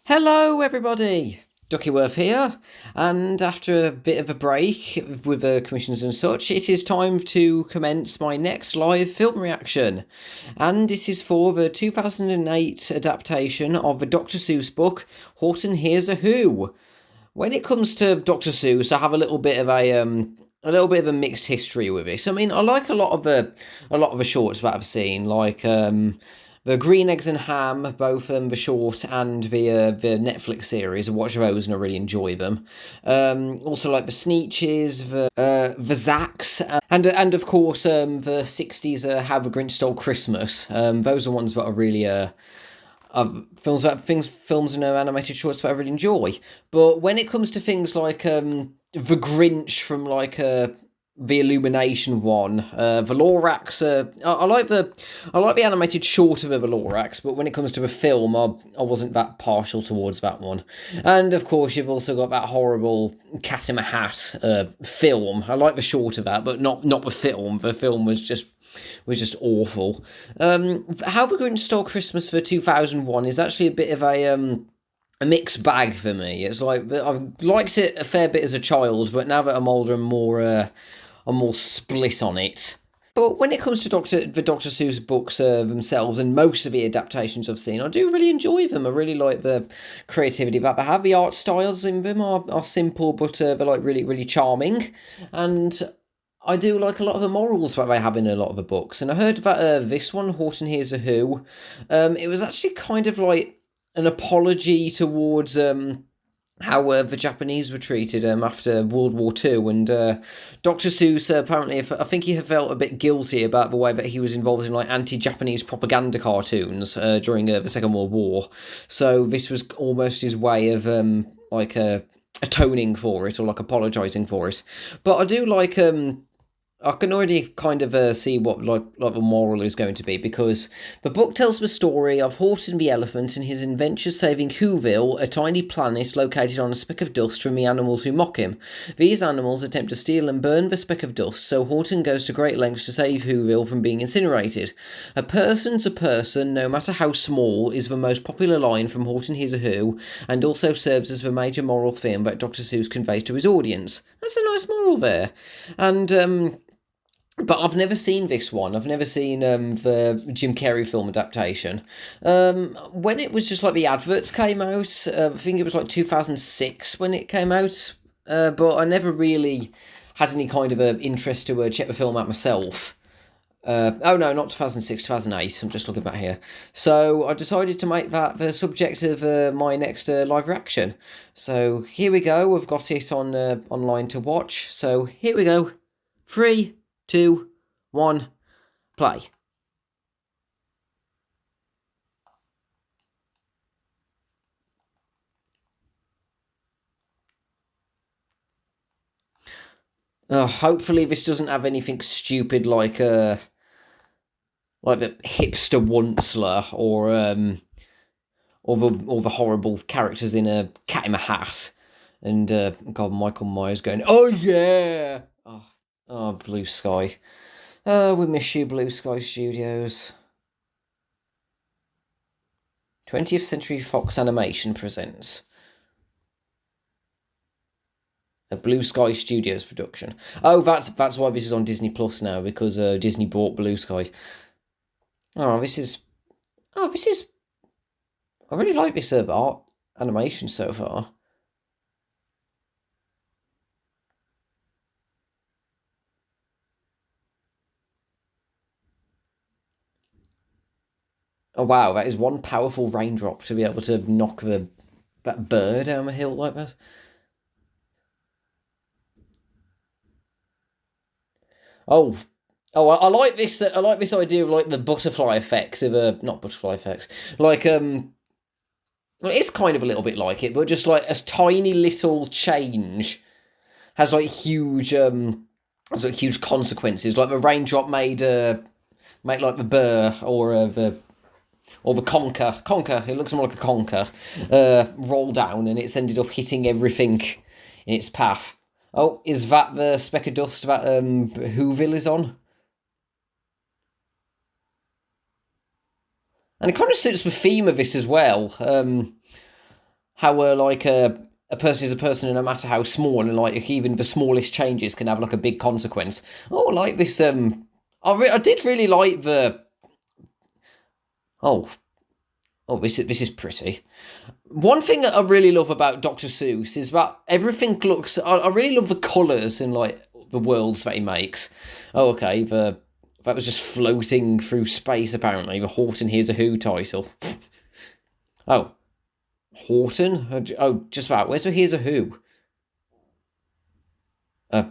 Hello, everybody. Duckyworth here, and after a bit of a break with commissions and such, it is time to commence my next live film reaction. And this is for the 2008 adaptation of the Dr Seuss book, Horton Hears a Who. When it comes to Dr Seuss, I have a little bit of a mixed history with this. I mean, I like a lot of the shorts that I've seen, like the Green Eggs and Ham, both the short and the Netflix series. I watch those and I really enjoy them. Also like the Sneetches, the Zacks, and of course the 60s How the Grinch Stole Christmas. Those are ones that are really films and animated shorts that I really enjoy. But when it comes to things like the Grinch from the Illumination one, the Lorax, I like the animated short of the Lorax, but when it comes to the film, I wasn't that partial towards that one. And of course, you've also got that horrible Cat in the Hat film. I like the short of that, but not the film. The film was just awful. How the Grinch Stole Christmas for 2001 is actually a bit of a mixed bag for me. It's like I've liked it a fair bit as a child, but now that I'm older, I'm more split on it. But when it comes to the Dr. Seuss books themselves, and most of the adaptations I've seen, I do really enjoy them. I really like the creativity that they have. The art styles in them are simple, but they're like really, really charming. And I do like a lot of the morals that they have in a lot of the books. And I heard that this one, Horton Hears a Who, it was actually kind of like an apology towards how the Japanese were treated after World War Two, and Dr. Seuss apparently, I think he felt a bit guilty about the way that he was involved in like anti-Japanese propaganda cartoons during the Second World War. So this was almost his way of atoning for it, or like apologising for it. But I do like I can already kind of see what like the moral is going to be, because the book tells the story of Horton the elephant and his adventures saving Whoville, a tiny planet located on a speck of dust, from the animals who mock him. These animals attempt to steal and burn the speck of dust, so Horton goes to great lengths to save Whoville from being incinerated. A person to person, no matter how small, is the most popular line from Horton Hears a Who, and also serves as the major moral theme that Dr. Seuss conveys to his audience. That's a nice moral there. And but I've never seen this one. I've never seen the Jim Carrey film adaptation. When it was just like the adverts came out, I think it was like 2006 when it came out. But I never really had any kind of interest to check the film out myself. Oh no, not 2006, 2008. I'm just looking back here. So I decided to make that the subject of my next live reaction. So here we go. We've got it on online to watch. So here we go. 3, 2, 1, play. Hopefully this doesn't have anything stupid like the hipster Onceler, or the horrible characters in a Cat in a Hat, and God, Michael Myers going, oh yeah, oh Blue Sky. We miss you, Blue Sky Studios. 20th Century Fox Animation presents a Blue Sky Studios production. Oh, that's why this is on Disney Plus now, because Disney bought Blue Sky. Oh, this is. I really like this art animation so far. Oh wow, that is one powerful raindrop to be able to knock that bird down the hill like that. Oh, I like this. I like this idea of like the butterfly effects of not butterfly effects. Like well, it's kind of a little bit like it, but just like a tiny little change has like huge consequences. Like the raindrop made like the burr, or the conker. It looks more like a conker. Roll down, and it's ended up hitting everything in its path. Oh, is that the speck of dust that Whoville is on? And it kind of suits the theme of this as well. how a person is a person, and no matter how small, and like even the smallest changes can have like a big consequence. Oh, I like this. I did really like the. Oh, this is pretty. One thing that I really love about Dr. Seuss is that everything looks. I really love the colours in like the worlds that he makes. Oh, okay. That was just floating through space. Apparently, the Horton Hears a Who title. Oh, Horton. Oh, just about. Where's the Hears a Who? Uh,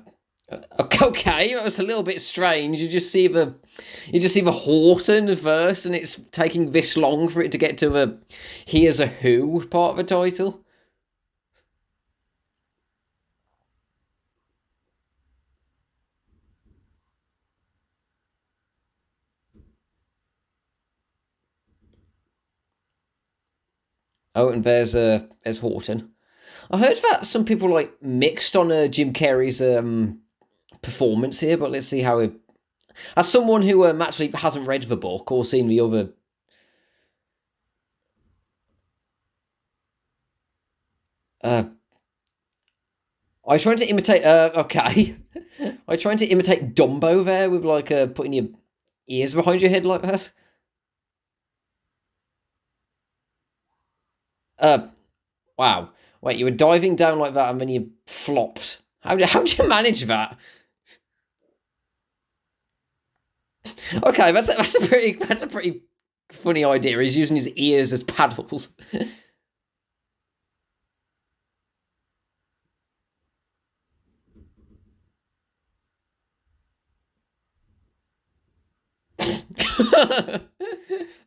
okay, that was a little bit strange. You just see the Horton verse, and it's taking this long for it to get to the Here's a Who part of the title. Oh, and there's Horton. I heard that some people like mixed on Jim Carrey's performance here, but let's see how it. As someone who actually hasn't read the book or seen the other. Uh, I was trying to imitate. Okay. I trying to imitate Dumbo there with like putting your ears behind your head like that. Uh, wow. Wait, you were diving down like that and then you flopped. How'd you manage that? Okay, that's a pretty funny idea. He's using his ears as paddles.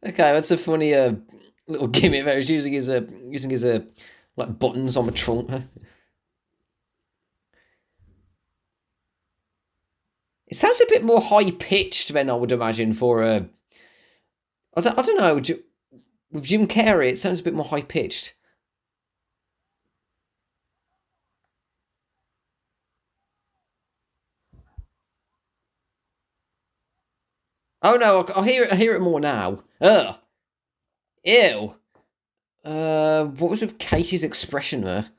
Okay, that's a funny little gimmick there. He's using his like buttons on the trunk. It sounds a bit more high pitched than I would imagine for a. I don't know. With Jim Carrey, it sounds a bit more high pitched. Oh no, I hear it. I hear it more now. Ugh, ew. What was with Katie's expression there?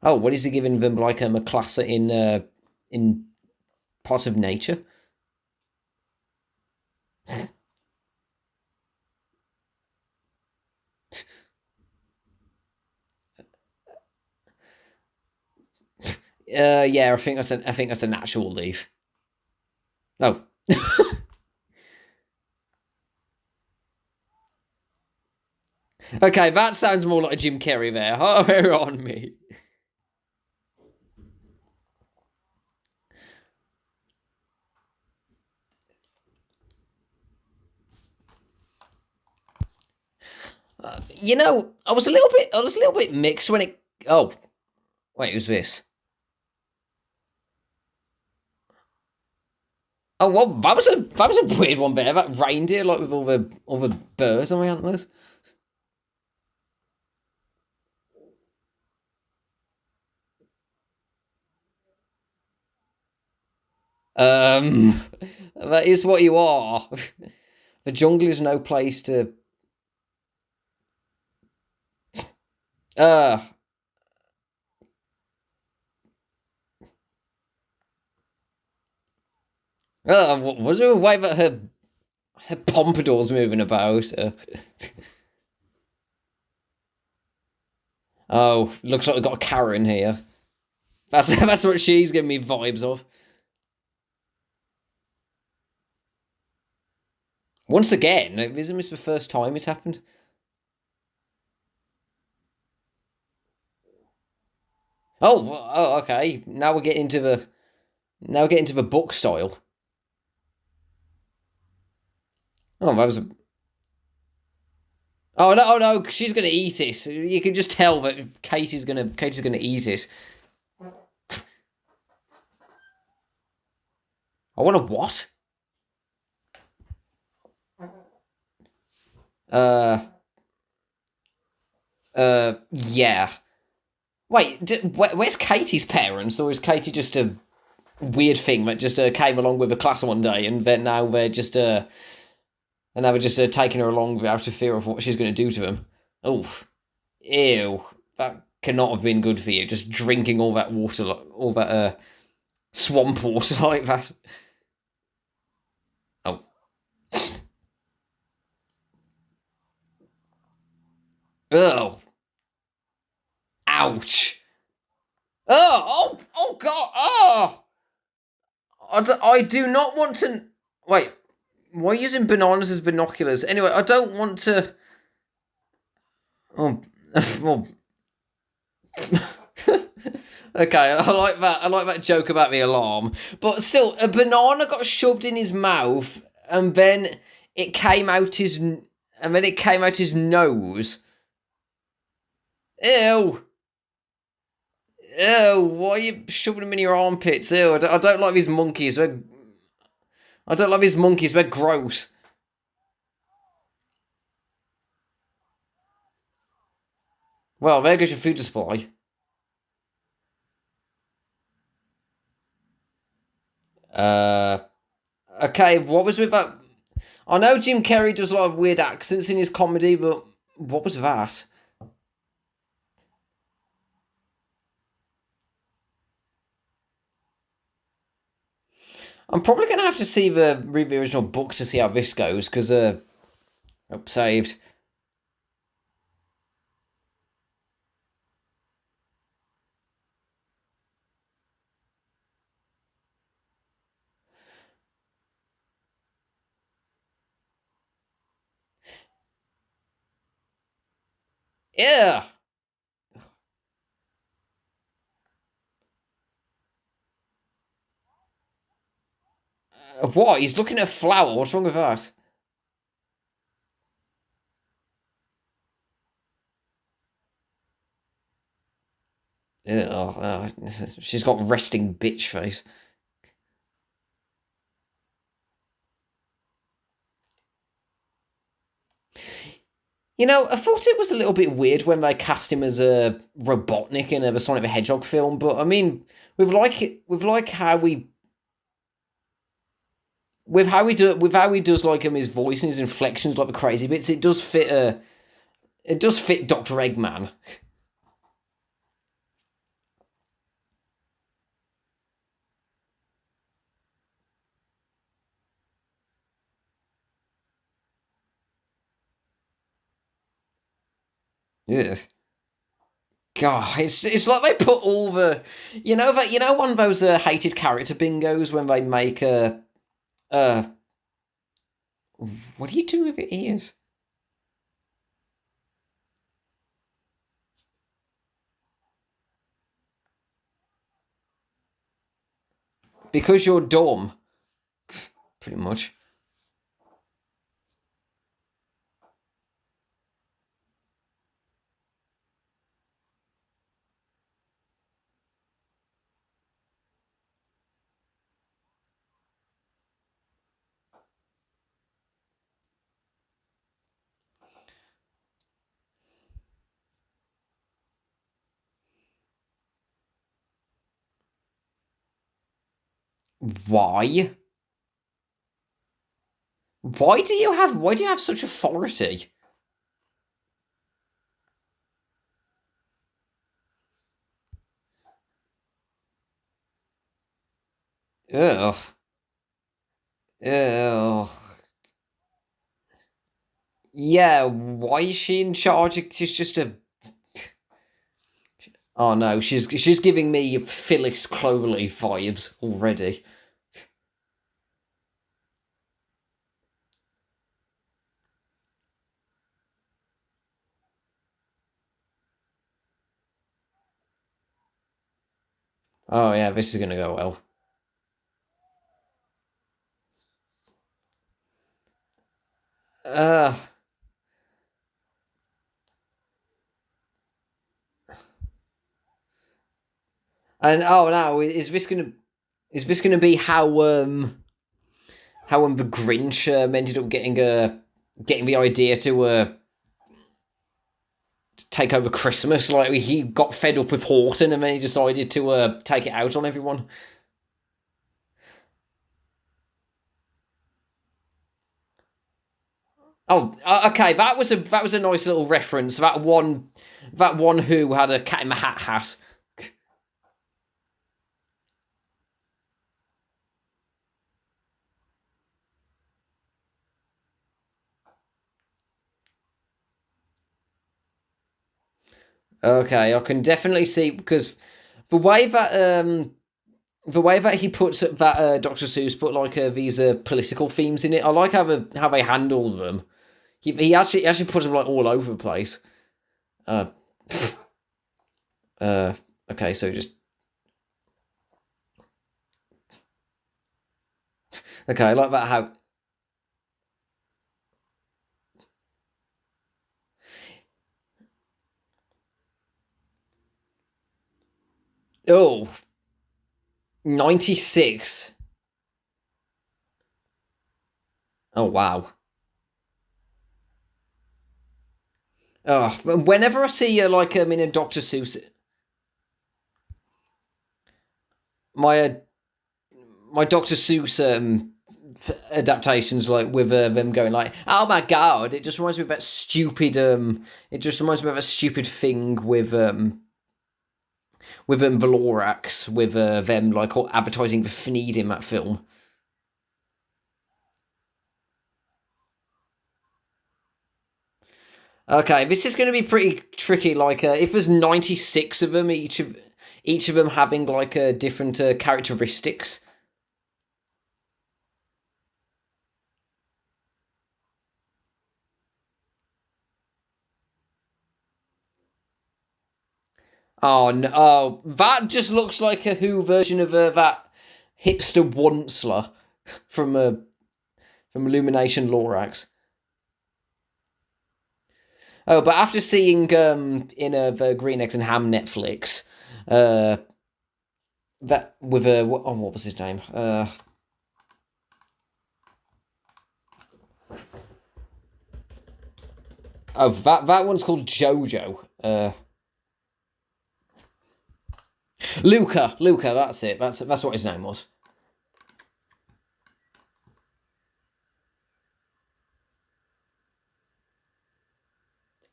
Oh, what is he giving them like a class in parts of nature? Yeah, I think that's a natural leaf. Oh. Okay, that sounds more like a Jim Carrey there. Oh, on me. I was a little bit mixed when it. Oh, wait, who's this? Oh, well, that was a weird one there. That reindeer, like with all the birds on my antlers. Um, that is what you are. The jungle is no place to. Uh, was there a way that her pompadour's moving about? Oh, looks like we've got a Karen here. That's what she's giving me vibes of. Once again, isn't this the first time it's happened? Oh, okay. Now we're getting to the book style. Oh, that was a. Oh no, she's gonna eat it. You can just tell that Katie's gonna eat it. I want to what? Uh, yeah. Wait, where's Katie's parents, or is Katie just a weird thing that just came along with a class one day, and then now they're just And now we're just taking her along out of fear of what she's going to do to him. Oof. Ew. That cannot have been good for you. Just drinking all that water, all that swamp water like that. Oh. Oh. Ouch. Oh, God. Oh. I do not want to. Wait. Why are you using bananas as binoculars? Anyway, I don't want to. Oh. Well. Okay, I like that. I like that joke about the alarm. But still, a banana got shoved in his mouth, and then it came out his nose. Ew. Ew, why are you shoving them in your armpits? Ew, I don't like these monkeys. I don't like these monkeys. They're gross. Well, there goes your food supply. Uh, okay, what was with that? I know Jim Carrey does a lot of weird accents in his comedy, but what was that? I'm probably going to have to read the original book to see how this goes, because, oh, saved. Yeah. What? He's looking at a flower. What's wrong with that? Ugh, she's got resting bitch face. You know, I thought it was a little bit weird when they cast him as a Robotnik in the Sonic the Hedgehog film, but I mean, with like how we with how he does like his voice and his inflections, like the crazy bits, it does fit Doctor Eggman. Yes. God, it's like they put all the, one of those hated character bingos when they make uh what are you doing with your ears? Because you're dumb, pretty much. Why? Why do you have such authority? Ugh. Ugh. Yeah, why is she in charge? She's just a. Oh no, she's giving me Phyllis Cloverleaf vibes already. Oh yeah, this is gonna go well. Uh, and oh no, is this gonna be how the Grinch ended up getting the idea to take over Christmas? Like he got fed up with Horton and then he decided to take it out on everyone. Oh, okay. That was a nice little reference. That one who had a cat in the hat. Okay, I can definitely see because the way that he puts that Dr. Seuss put like these political themes in it. I like how they handle them. He actually puts them like all over the place. Uh, uh, okay, so just okay. I like that how. Oh, 96. Oh wow. Oh, whenever I see like in a Dr. Seuss, my my Dr. Seuss adaptations like with them going like, oh my god, it just reminds me of that stupid it just reminds me of a stupid thing with the Lorax with them like all advertising the Fneed in that film. Okay, this is going to be pretty tricky. Like, if there's 96 of them, each of them having like different characteristics. Oh no! Oh, that just looks like a Who version of that hipster Onceler from Illumination Lorax. Oh, but after seeing in the Green Eggs and Ham Netflix, uh, that with what was his name? Oh, that one's called Jojo. Luca, that's it. That's what his name was.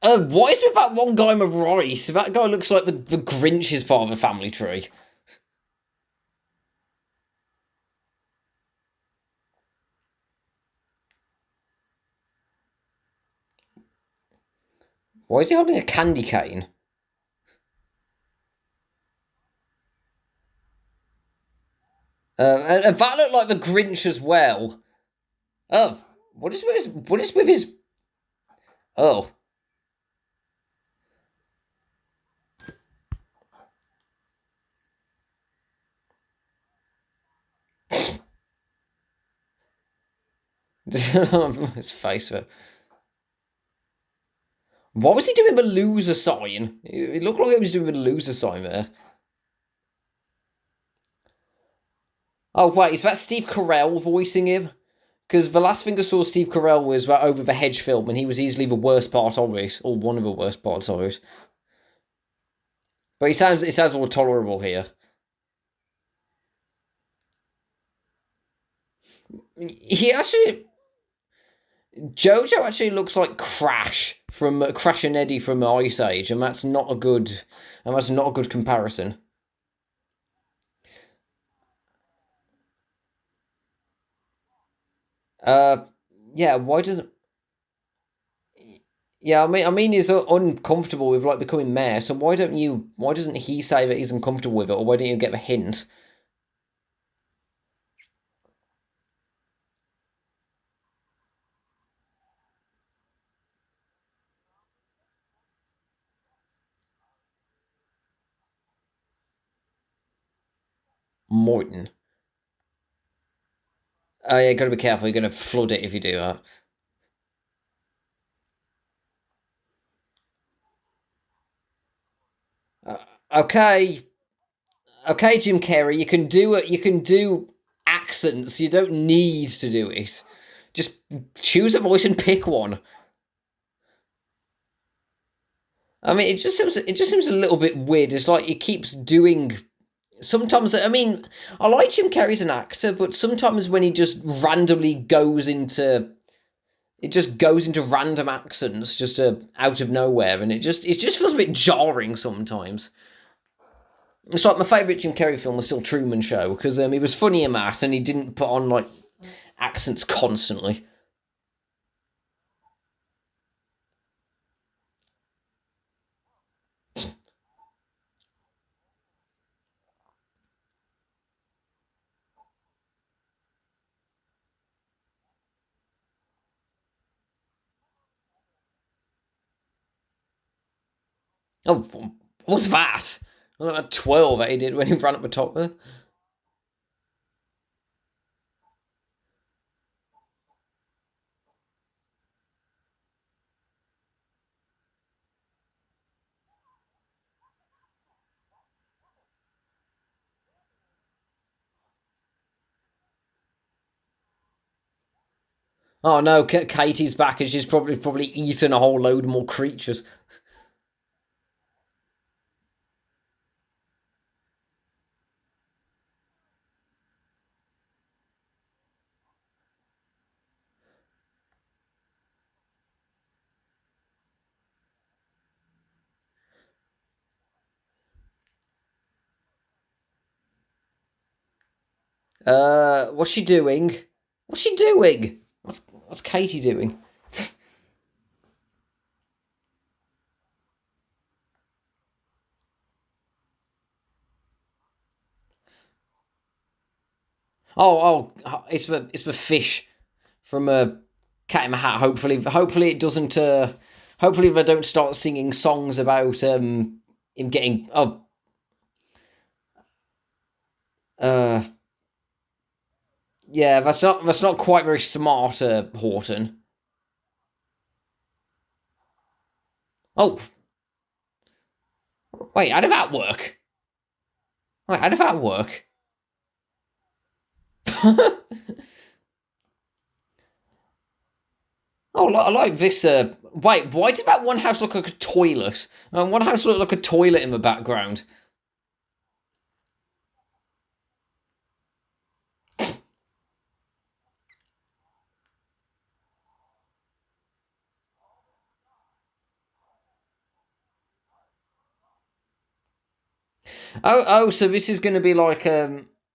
What is with that one guy with rice? That guy looks like the Grinch is part of a family tree. Why is he holding a candy cane? And that looked like the Grinch as well. Oh, what is with his? Oh, his face. What was he doing with the loser sign? It looked like he was doing the loser sign there. Oh wait, is that Steve Carell voicing him? Because the last thing I saw Steve Carell was that Over the Hedge film, and he was easily the worst part of it, or one of the worst parts of it. But it sounds more tolerable here. He actually Jojo actually looks like Crash from Crash and Eddie from Ice Age, and that's not a good comparison. Uh, yeah, why doesn't? Yeah, I mean, he's uncomfortable with like becoming mayor. So why don't you? Why doesn't he say that he's uncomfortable with it, or why don't you get the hint? Morton. Oh yeah, gotta be careful. You're gonna flood it if you do that. Uh, okay, okay, Jim Carrey, you can do it. You can do accents. You don't need to do it. Just choose a voice and pick one. I mean, it just seems a little bit weird. It's like he keeps doing. Sometimes, I mean, I like Jim Carrey as an actor, but sometimes when he just randomly goes into it just goes into random accents just out of nowhere, and it just feels a bit jarring sometimes. It's like my favourite Jim Carrey film was still Truman Show, because he was funny in that, and he didn't put on like accents constantly. Oh, what's that? Like 12 that he did when he ran up the top there. Oh no, Katie's back and she's probably eaten a whole load more creatures. What's she doing? What's she doing? What's Katie doing? It's the fish from Cat in the Hat. Hopefully it doesn't. Hopefully they don't start singing songs about him getting. Uh, yeah, that's not quite very smart, Horton. Oh, wait, how did that work? Wait, how did that work? Oh, I like this. Wait, why did that one house look like a toilet? One house looked like a toilet in the background. Oh, so this is going to be like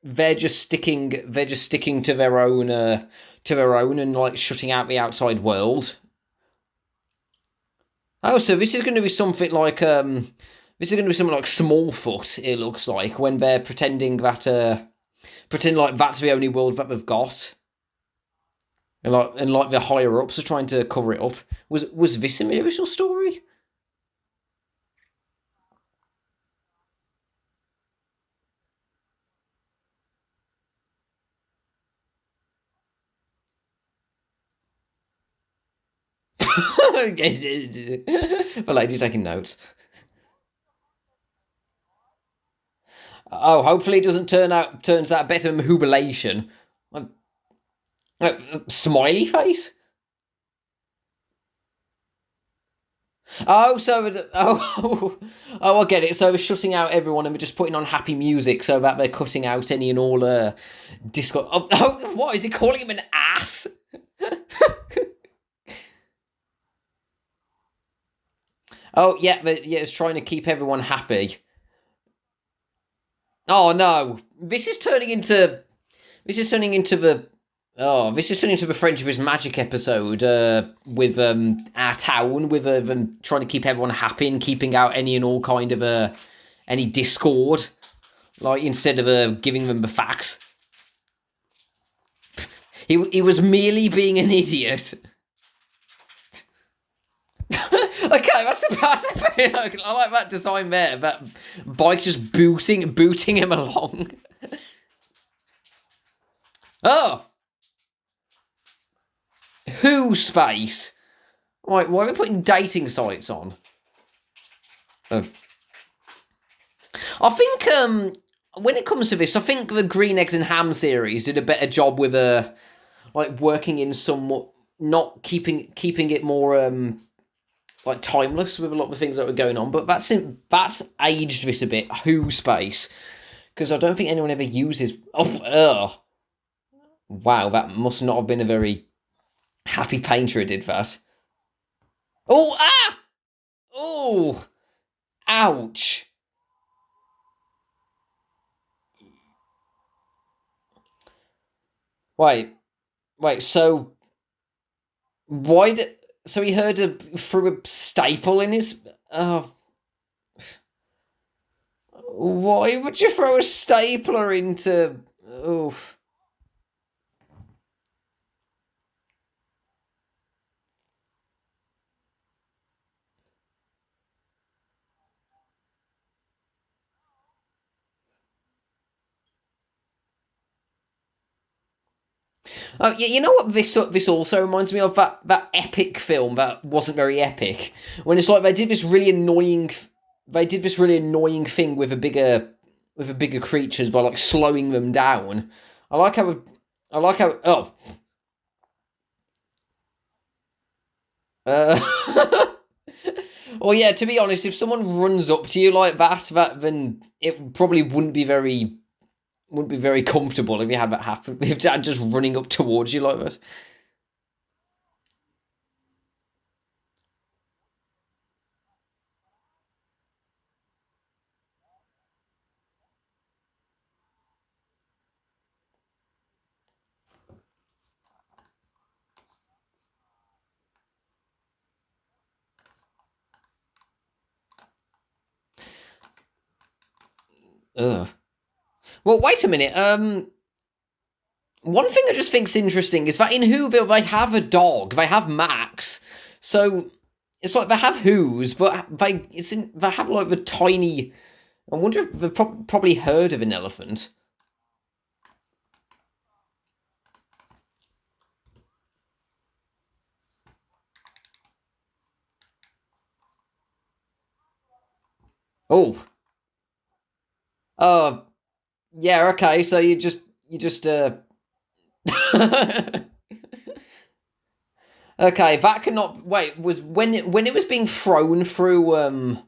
they're just sticking to their own and like shutting out the outside world. Oh, so this is going to be something like Smallfoot. It looks like when they're pretend like that's the only world that they've got. And like the higher ups are trying to cover it up. Was this in the original story? The lady's taking notes. Oh, hopefully it doesn't turns out better than Hubilation. Smiley face. Oh, I get it. So we're shutting out everyone and we're just putting on happy music so that they're cutting out any and all disco. What is he calling him, an ass? Oh yeah, yeah, it's trying to keep everyone happy. Oh no, this is turning into the Friendship is Magic episode with our town with them trying to keep everyone happy and keeping out any and all kind of any discord, like instead of giving them the facts. He was merely being an idiot. Okay, that's I like that design there. That bike just booting him along. Oh, who space? Right, why are we putting dating sites on? Oh. I think when it comes to this, I think the Green Eggs and Ham series did a better job with like working in somewhat not keeping it more like timeless with a lot of the things that were going on. But that's aged this a bit. Who space? Because I don't think anyone ever uses. Oh, wow, that must not have been a very Happy Painter did that. Oh, ah! Oh, ouch. Wait, wait, so why did... So he heard through a staple in his... Oh, why would you throw a stapler into... Oh... Oh, yeah, you know what this also reminds me of? That epic film that wasn't very epic. When it's like they did this really annoying thing with a bigger creatures by like slowing them down. I like how I like how oh uh well, yeah, to be honest, if someone runs up to you like that then it probably wouldn't be very comfortable if you had that happen. If that just running up towards you like that. Ugh. Well, wait a minute. One thing I just think's interesting is that in Whoville they have a dog. They have Max. So it's like they have Who's, but they have like the tiny. I wonder if they've probably heard of an elephant. Oh, uh, yeah, okay. So you just okay. That cannot wait. Was when it was being thrown through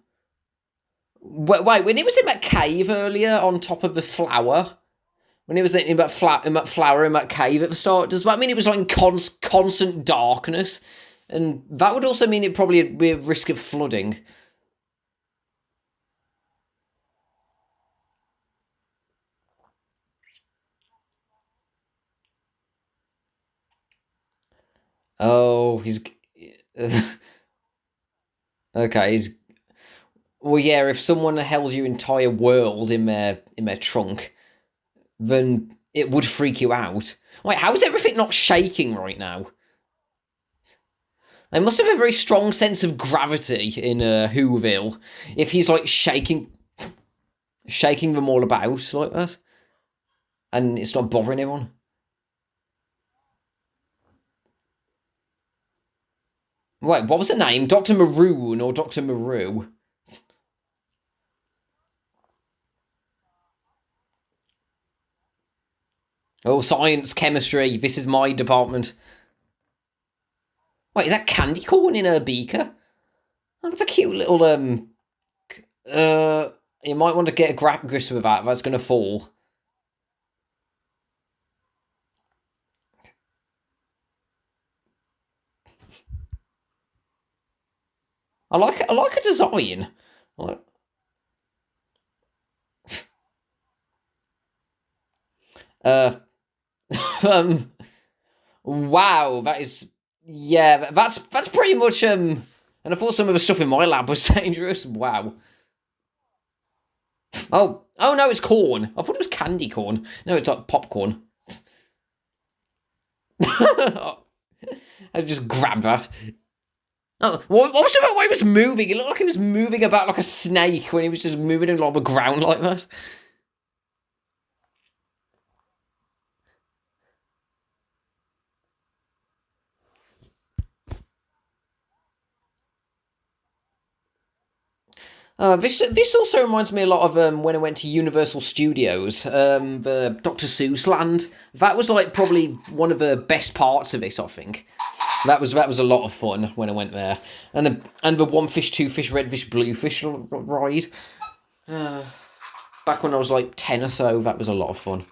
wait, when it was in that cave earlier on top of the flower. When it was in that flower in that cave at the start, does that mean it was like in constant darkness? And that would also mean it probably would be a risk of flooding. Oh, he's okay. He's well, yeah. If someone held your entire world in their trunk, then it would freak you out. Wait, how is everything not shaking right now? There must have a very strong sense of gravity in Whoville if he's like shaking them all about like that, and it's not bothering anyone. Wait, what was the name? Dr. Maroon or Dr. Maru? Oh, science, chemistry. This is my department. Wait, is that candy corn in a beaker? Oh, that's a cute little uh. You might want to get a grip with that. That's gonna fall. I like a design. Like, uh, um, wow, that is yeah. That's pretty much And I thought some of the stuff in my lab was dangerous. Wow. Oh no, it's corn. I thought it was candy corn. No, it's like popcorn. I just grabbed that. Oh, what was about why he was moving? It looked like he was moving about like a snake when he was just moving along the ground like that. This also reminds me a lot of when I went to Universal Studios, the Dr Seuss land. That was like probably one of the best parts of it. I think that was a lot of fun when I went there, and the one fish, two fish, red fish, blue fish ride. Uh, Back when I was like 10 or so, that was a lot of fun.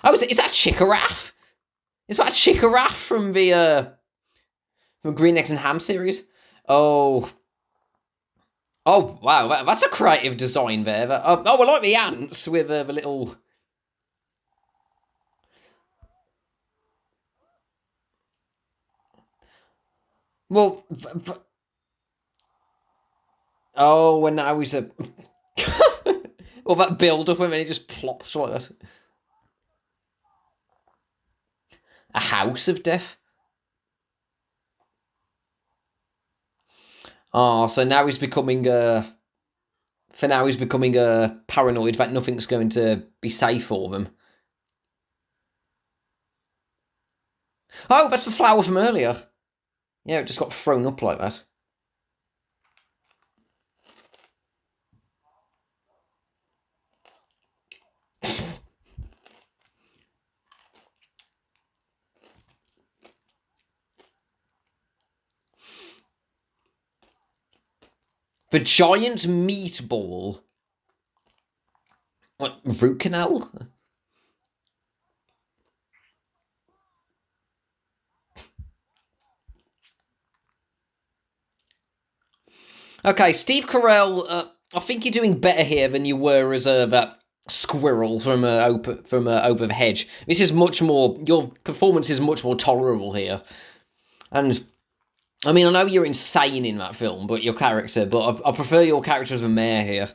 Oh, is that Chickaraff? Is that a Chickaraff from Green Eggs and Ham series? Oh, oh wow, that's a creative design there. Oh, I like the ants with the little. Well, oh, when now he's a. Well, that build up and then he just plops like that. A house of death. Oh, so now he's becoming for now he's becoming paranoid that nothing's going to be safe for them. Oh, that's the flower from earlier. Yeah, it just got thrown up like that. The giant meatball. What, root canal? Okay, Steve Carell, I think you're doing better here than you were as that squirrel from over the hedge. This is much more. Your performance is much more tolerable here, and I mean I know you're insane in that film, but your character. But I prefer your character as a mayor here.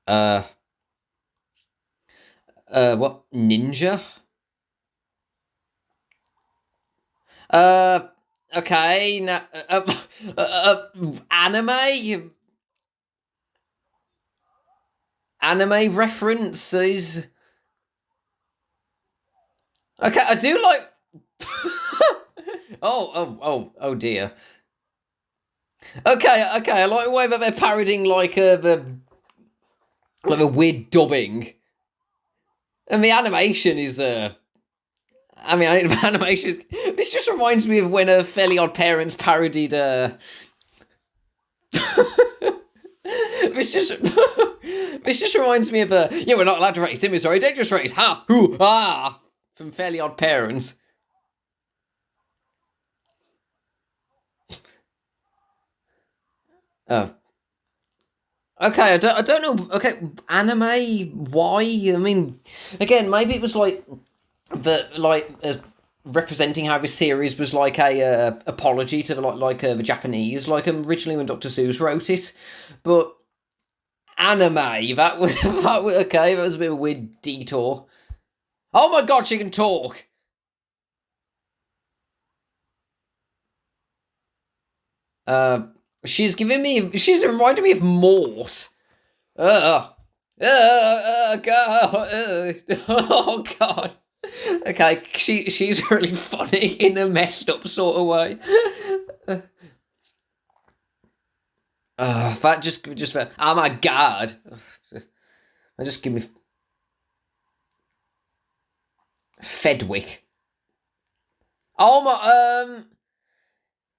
Uh, what ninja? Uh, okay, now, anime references. Okay, I do like. Oh dear. Okay, I like the way that they're parodying like the weird dubbing, and the animation is I mean, the animation is. This just reminds me of when Fairly Odd Parents parodied this just this just reminds me of yeah, we're not allowed to race him. Sorry, dangerous race. Ha hoo ha from Fairly Odd Parents. Oh, okay, I don't know. Okay, anime. Why? I mean, again, maybe it was like representing how this series was like a apology to the Japanese, like originally when Dr Seuss wrote it, but anime that was okay. That was a bit of a weird detour. Oh my god, she can talk. Uh, she's giving me. She's reminding me of Mort. Uh, God. Oh god. Okay, she's really funny in a messed up sort of way. That just oh my god. I just give me Fedwick. Oh my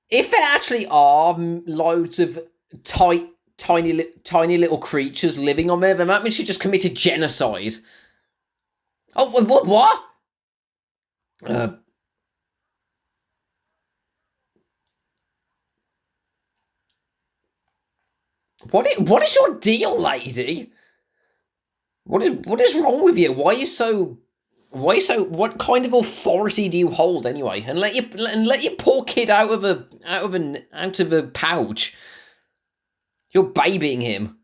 if there actually are loads of tiny little creatures living on there, then that means she just committed genocide. Oh, what? Uh, what is your deal, lady? What is wrong with you? Why are you so? Why so? What kind of authority do you hold anyway? And let your poor kid out of a pouch. You're babying him.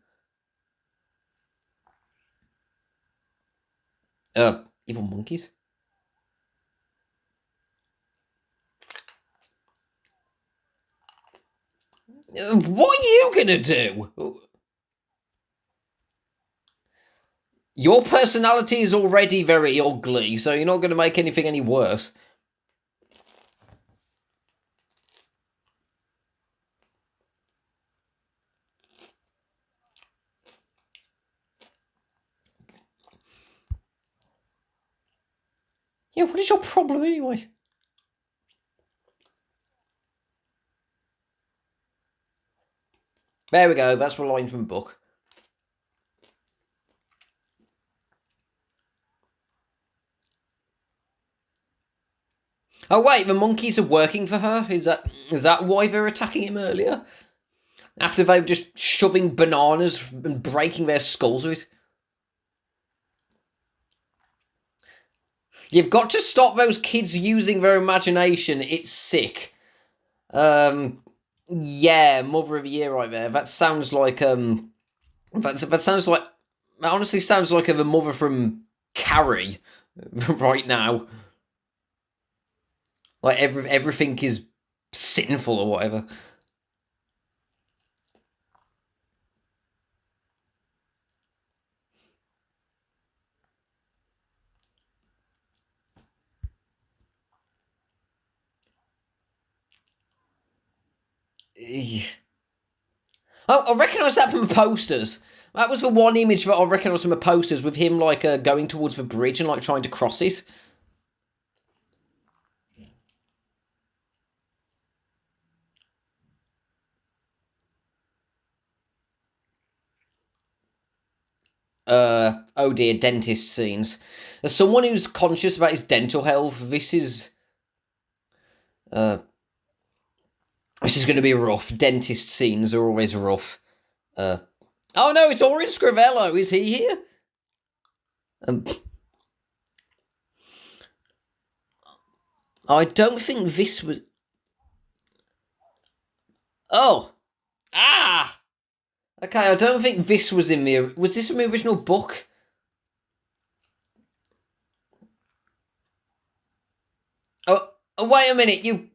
Evil monkeys. What are you gonna do? Your personality is already very ugly, so you're not gonna make anything any worse. Yeah, what is your problem anyway? There we go. That's the line from the book. Oh wait, the monkeys are working for her. Is that why they're attacking him earlier? After they were just shoving bananas and breaking their skulls with. You've got to stop those kids using their imagination. It's sick. Yeah, Mother of the Year right there. That sounds like that sounds like that honestly sounds like the mother from Carrie right now. Like everything is sinful or whatever. Oh, I recognise that from the posters. That was the one image that I recognised from the posters with him like going towards the bridge and like trying to cross it. Oh dear, dentist scenes. As someone who's conscious about his dental health, uh, this is going to be rough. Dentist scenes are always rough. Uh, oh no, it's Orange Scrivello. Is he here? Um, I don't think this was. Oh, ah. Okay, I don't think this was in the. Was this in the original book? Oh, wait a minute. You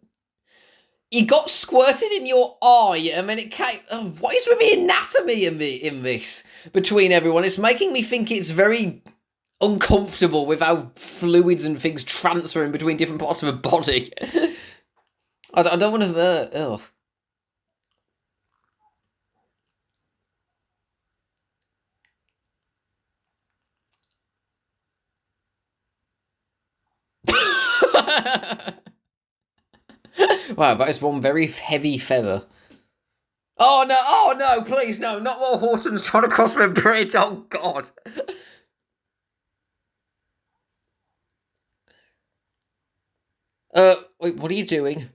got squirted in your eye, and then it came. Oh, what is with the anatomy in this between everyone? It's making me think it's very uncomfortable with how fluids and things transferring between different parts of a body. I don't want to. Wow, that is one very heavy feather. Oh no, please, no, not while Horton's trying to cross the bridge. Oh god. Wait, what are you doing?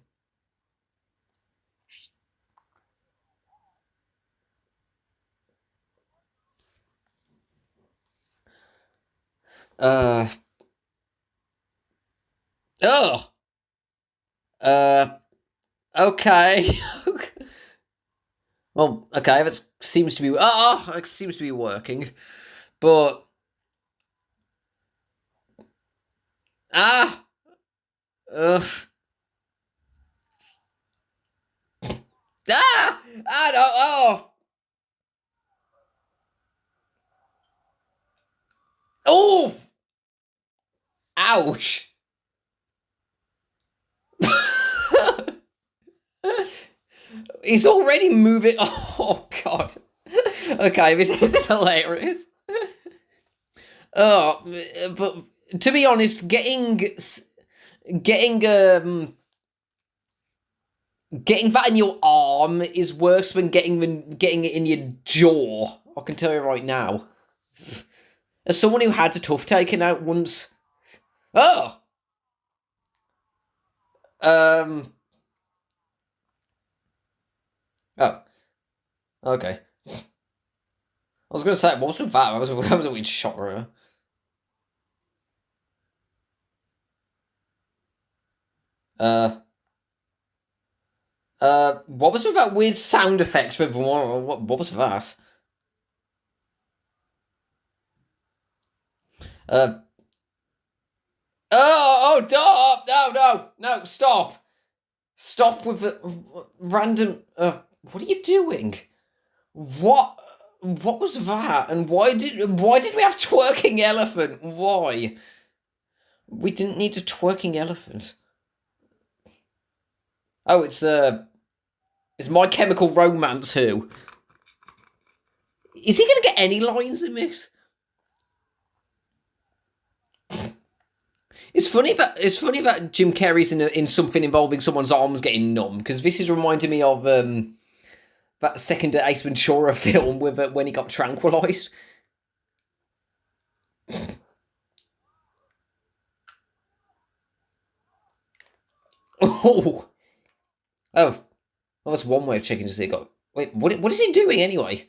Uh, oh, uh, okay. Well, okay, that seems to be, it seems to be working, but, ah, ugh. I don't, oh, ouch. He's already moving. Oh god. Okay, this is hilarious. Oh, but to be honest, getting getting that in your arm is worse than getting it in your jaw. I can tell you right now. As someone who had a tooth taken out once. Oh. Um. Oh. Okay. I was gonna say, what was with that? That was a weird shot, right? Uh. What was with that weird sound effect? What was that? Uh. Stop! No! Stop! Stop with the random. What are you doing? What? What was that? And why did we have twerking elephant? Why? We didn't need a twerking elephant. Oh, it's My Chemical Romance. Who is he going to get any lines in this? It's funny that Jim Carrey's in something involving someone's arms getting numb, because this is reminding me of that second Ace Ventura film with when he got tranquilized. Oh, oh, well, that's one way of checking to see it got. Wait, what is he doing anyway?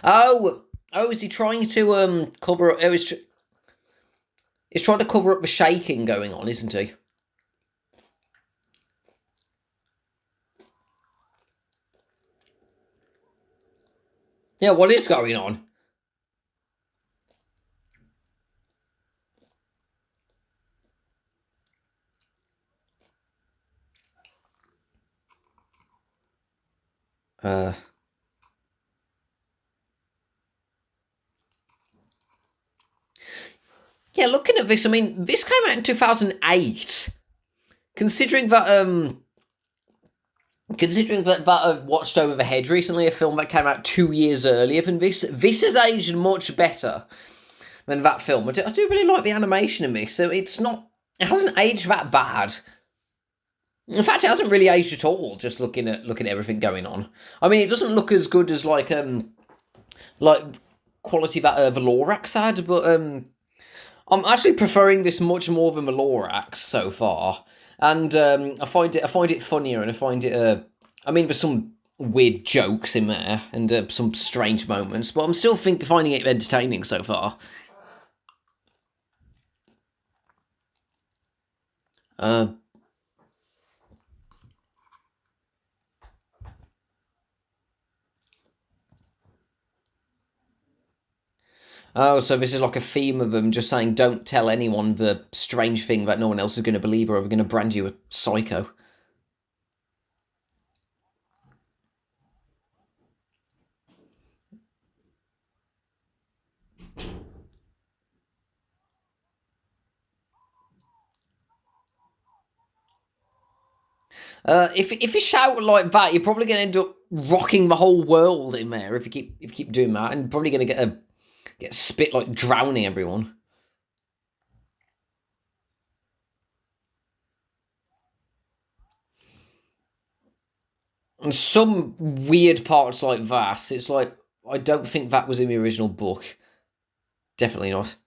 Oh, oh, is he trying to cover up? Oh, he's trying to cover up the shaking going on, isn't he? Yeah, what is going on? Uh, yeah, looking at this, I mean, this came out in 2008. Considering that watched Over the Hedge recently, a film that came out 2 years earlier than this has aged much better than that film. I do really like the animation in this, so it hasn't aged that bad. In fact, it hasn't really aged at all. Just looking at everything going on. I mean, it doesn't look as good as like quality that the Lorax had, but I'm actually preferring this much more than the Lorax so far, and I find it funnier, and I find it. I mean, there's some weird jokes in there and some strange moments, but I'm still finding it entertaining so far. Uh, oh, so this is like a theme of them just saying, "Don't tell anyone the strange thing that no one else is going to believe, or they're going to brand you a psycho." If you shout like that, you're probably going to end up rocking the whole world in there if you keep doing that, and probably going to get spit like drowning everyone. And some weird parts like that, it's like I don't think that was in the original book. Definitely not.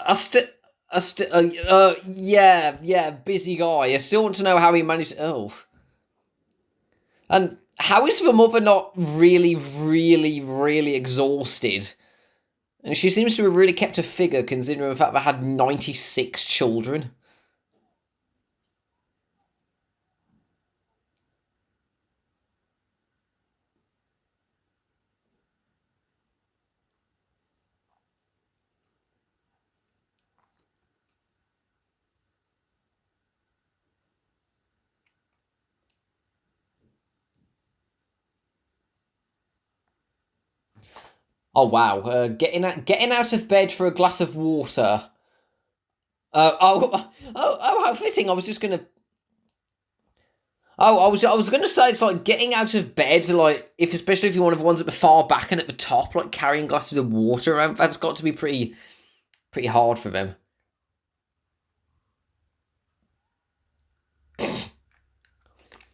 I still, yeah, yeah, busy guy. I still want to know how he managed. Oh, and how is the mother not really, really, really exhausted? And she seems to have really kept a figure considering the fact they had 96 children. Oh wow, getting out of bed for a glass of water. How fitting! I was just gonna. Oh, I was gonna say it's like getting out of bed, like if especially if you're one of the ones at the far back and at the top, like carrying glasses of water around. That's got to be pretty hard for them.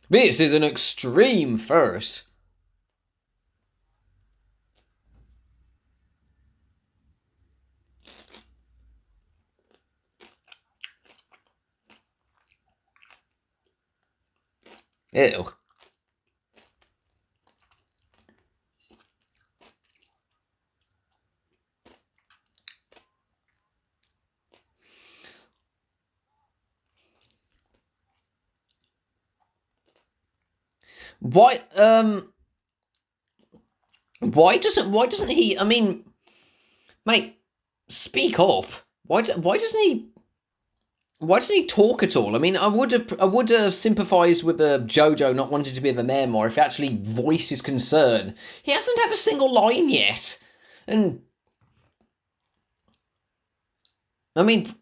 This is an extreme first. Ew. Why why doesn't he? I mean, mate, speak up. Why doesn't he? Why doesn't he talk at all? I mean, I would have sympathised with Jojo not wanting to be the mayor more if he actually voiced his concern. He hasn't had a single line yet, and I mean,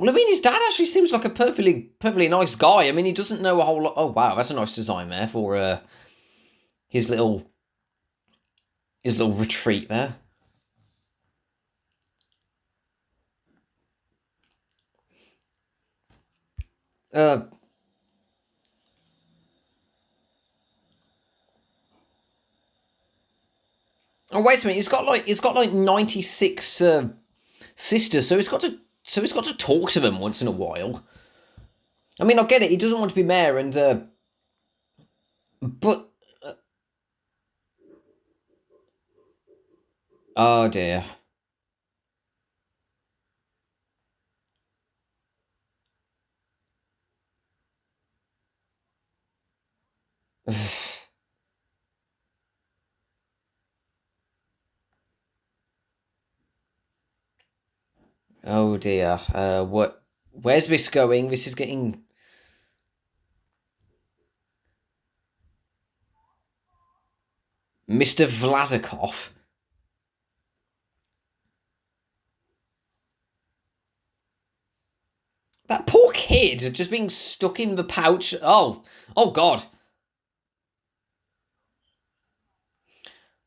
Well, I mean, his dad actually seems like a perfectly nice guy. I mean, he doesn't know a whole lot. Oh, wow, that's a nice design there for his little retreat there. Uh, oh, wait a minute. He's got like 96 sisters, so he's got to talk to them once in a while. I mean, I get it. He doesn't want to be mayor, and but oh dear. Oh dear. What? Where's this going? This is getting Mr. Vladikov. That poor kid just being stuck in the pouch. Oh God.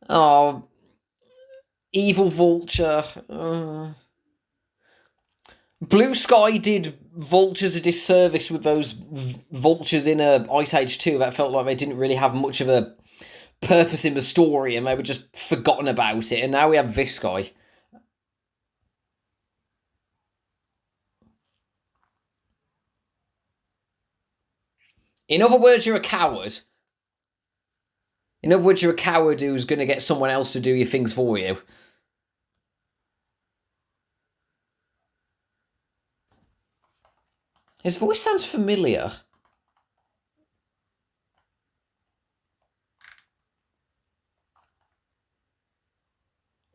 Oh, evil vulture. Blue Sky did vultures a disservice with those vultures in Ice Age 2. That felt like they didn't really have much of a purpose in the story and they were just forgotten about it. And now we have this guy. In other words, you're a coward. In other words, you're a coward who's going to get someone else to do your things for you. His voice sounds familiar.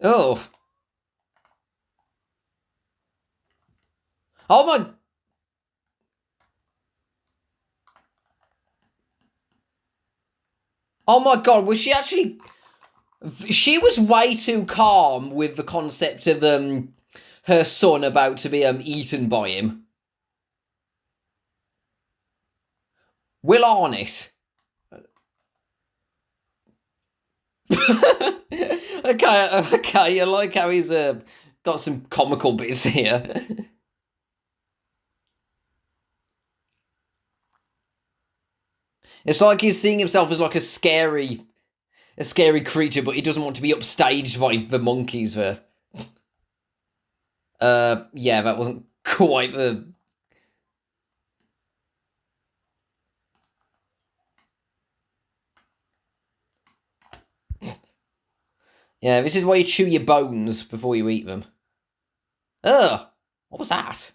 Oh. Oh my... Oh my God, was she actually... She was way too calm with the concept of her son about to be eaten by him. Will Arnett. Okay, I like how he's got some comical bits here. It's like he's seeing himself as like a scary creature, but he doesn't want to be upstaged by the monkeys there. Yeah, that wasn't quite the... Yeah, this is why you chew your bones before you eat them. Ugh! What was that?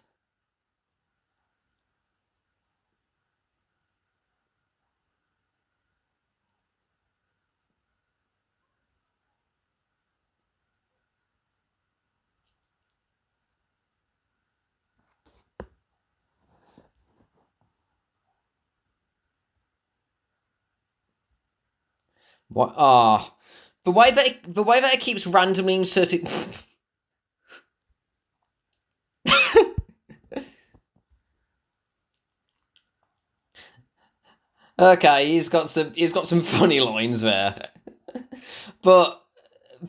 What? Ah. The way that it keeps randomly inserting... Okay, he's got some funny lines there. But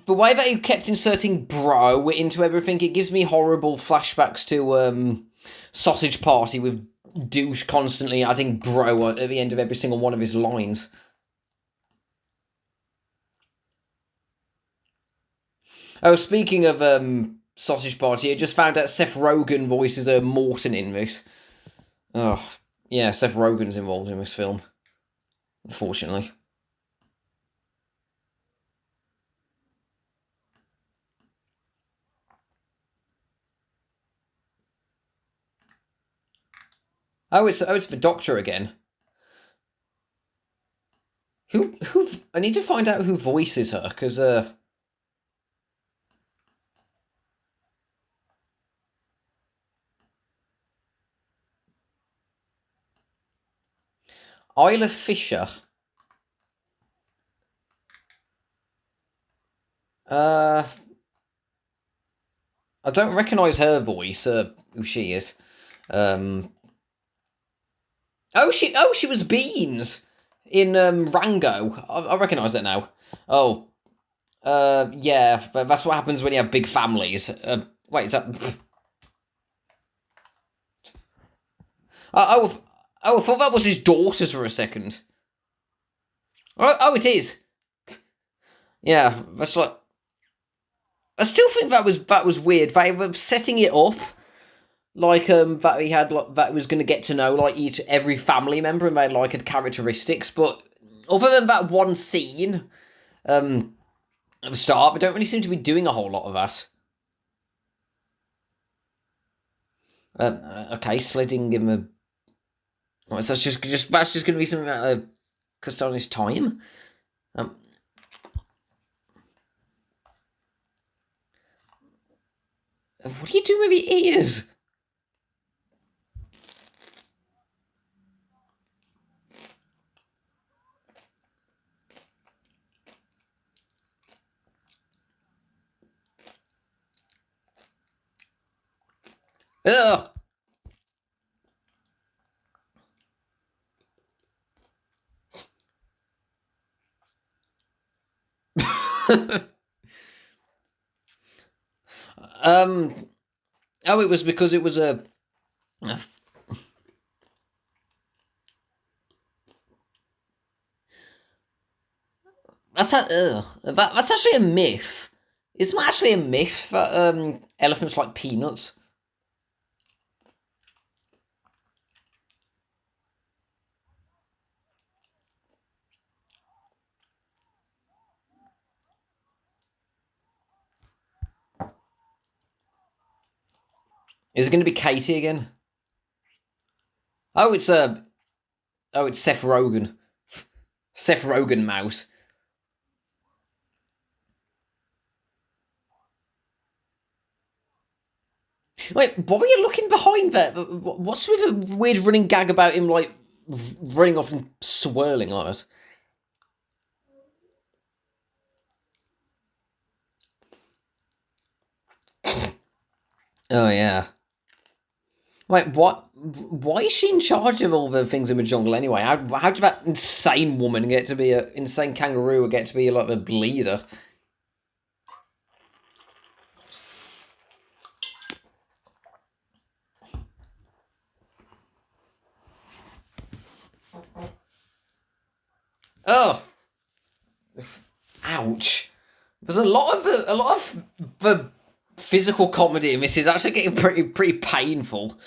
the way that he kept inserting bro into everything, it gives me horrible flashbacks to Sausage Party with douche constantly adding bro at the end of every single one of his lines. Oh, speaking of Sausage Party, I just found out Seth Rogen voices Morton in this. Oh, yeah, Seth Rogen's involved in this film, unfortunately. It's the Doctor again. Who I need to find out who voices her, because Isla Fisher. I don't recognise her voice, who she is. Um, she was Beans in Rango. I recognise that now. Oh, yeah, but that's what happens when you have big families. Wait, is that? I thought that was his daughters for a second. It is. Yeah, that's like. I still think that was weird. They were setting it up like that he had like that he was going to get to know like every family member and they like had characteristics, but other than that one scene at the start, we don't really seem to be doing a whole lot of that. Okay, sledding him a. Oh, so that's just going to be something that cuts down his time. Um, what are you doing with your ears? Ugh. um. Oh, it was because it was a. That's actually a myth. It's not actually a myth that elephants like peanuts. Is it going to be Katie again? Oh, it's Seth Rogen. Seth Rogen mouse. Wait, what were you looking behind there? What's with a weird running gag about him like running off and swirling like that? Oh yeah. Wait, what? Why is she in charge of all the things in the jungle anyway? How did that insane woman get to be a insane kangaroo get to be like a leader? Oh, ouch! There's a lot of the physical comedy in this is actually getting pretty painful.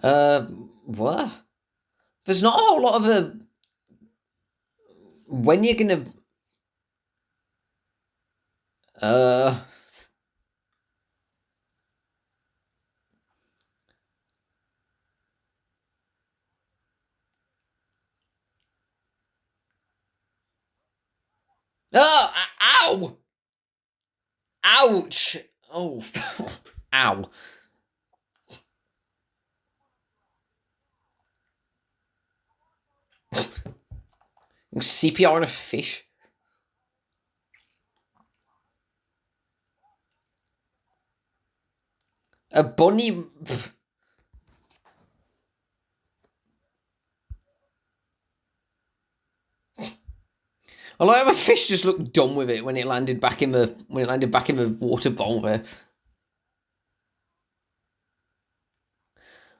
Uh, what? There's not a whole lot of a when you're gonna uh oh ow ouch oh ow CPR on a fish. A bunny. I like how a fish just looked dumb with it when it landed back in the water bowl there.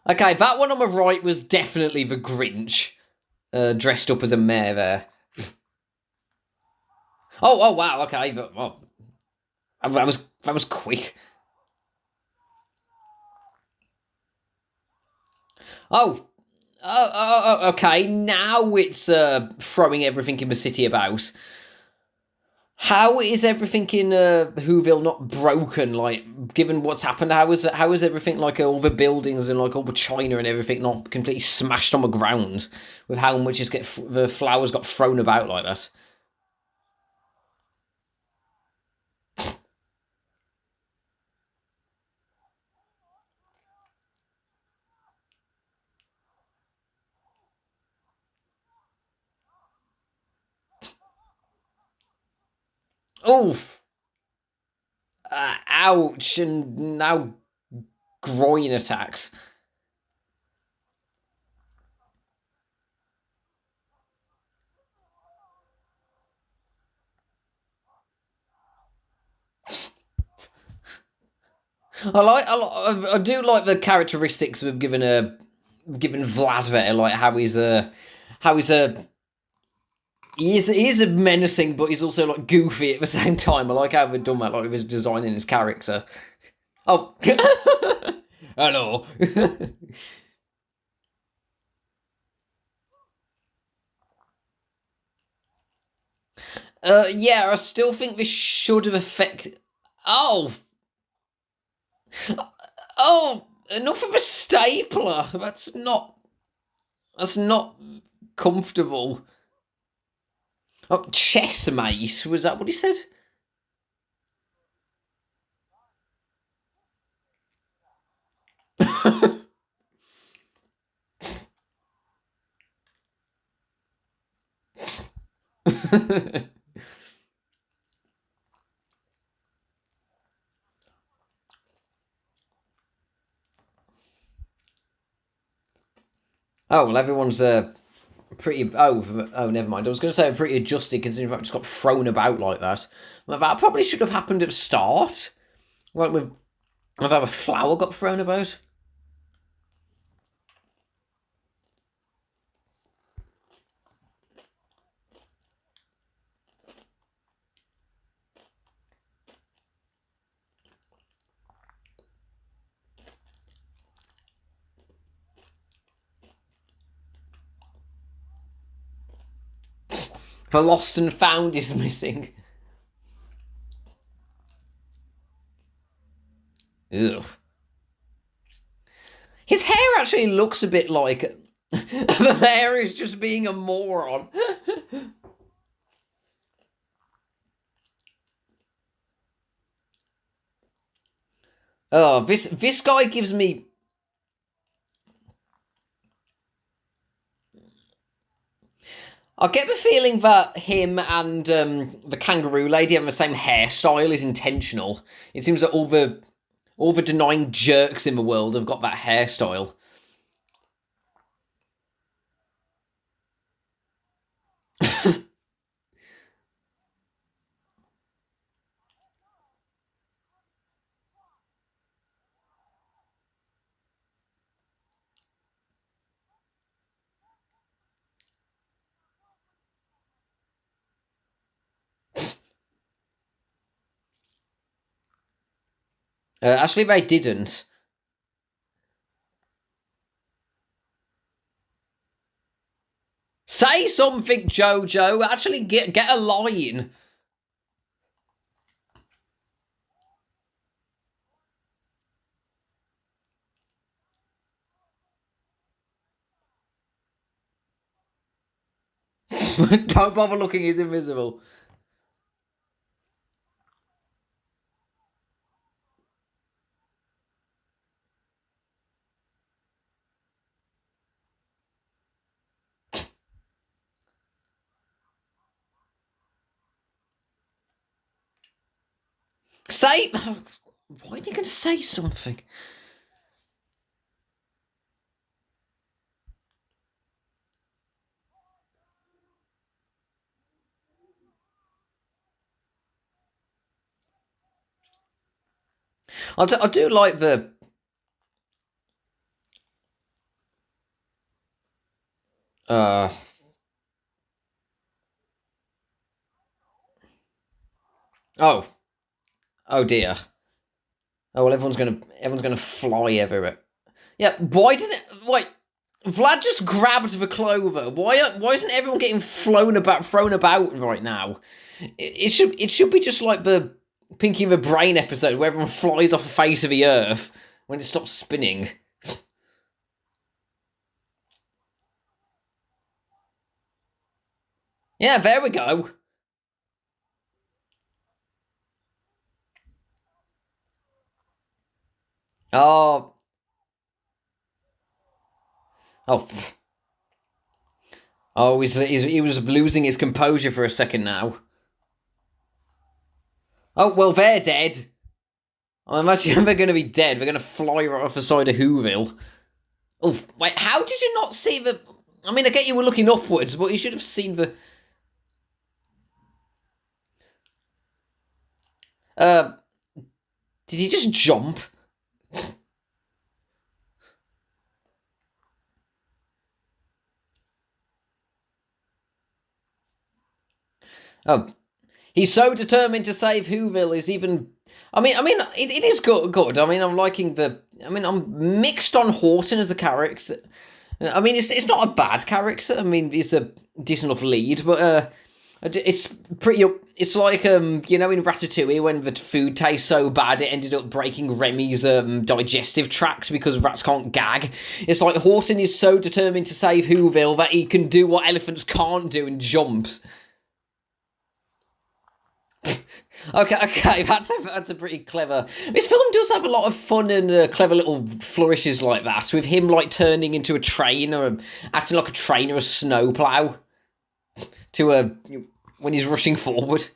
Okay, that one on the right was definitely the Grinch, dressed up as a mare there. Oh wow, okay, but well, that was quick. Oh, okay. Now it's throwing everything in the city about. How is everything in Whoville not broken? Like, given what's happened, how is everything like all the buildings and like all the china and everything not completely smashed on the ground with how much the flowers got thrown about like that? Oof. Ouch. And now groin attacks. I do like the characteristics we've given Vlad there, like how he's a he is a menacing, but he's also like goofy at the same time. I like how they've done that, like with his designing his character. Oh, hello. Yeah, I still think this should have affected. Oh, oh, enough of a stapler. That's not comfortable. Oh, chess mace. Was that what he said? Oh well, everyone's pretty. Oh, never mind. I was going to say pretty adjusted, considering I just got thrown about like that. Well, that probably should have happened at the start. Like with, I've had a flower got thrown about. The lost and found is missing. Ugh. His hair actually looks a bit like the hair is just being a moron. Oh, this guy gives me. I get the feeling that him and the kangaroo lady having the same hairstyle is intentional. It seems that all the denying jerks in the world have got that hairstyle. Actually, they didn't. Say something, Jojo. Actually, get a line. Don't bother looking. He's invisible. Say. Why are you going to say something? I do like the. Uh. Oh. Oh dear. Oh well, everyone's gonna fly everywhere. Yeah. Why didn't it? Wait. Vlad just grabbed the clover. Why isn't everyone getting thrown about right now? It should be just like the Pinky and the Brain episode where everyone flies off the face of the earth when it stops spinning. Yeah, there we go. Oh, oh, oh! He was losing his composure for a second now. Oh, well, they're dead. I imagine they're going to be dead. They're going to fly right off the side of Whoville. Oh, wait, how did you not see the... I mean, I get you were looking upwards, but you should have seen the... Uh, did he just jump? Oh, he's so determined to save Whoville is even... it is good. I mean, I'm liking the... I mean, I'm mixed on Horton as a character. I mean, it's not a bad character. I mean, he's a decent enough lead, but it's pretty... It's like, in Ratatouille, when the food tastes so bad, it ended up breaking Remy's digestive tract because rats can't gag. It's like Horton is so determined to save Whoville that he can do what elephants can't do and jumps. Okay, that's a pretty clever... This film does have a lot of fun and clever little flourishes like that, with him, like, turning into a train, or acting like a train or a snowplow, when he's rushing forward.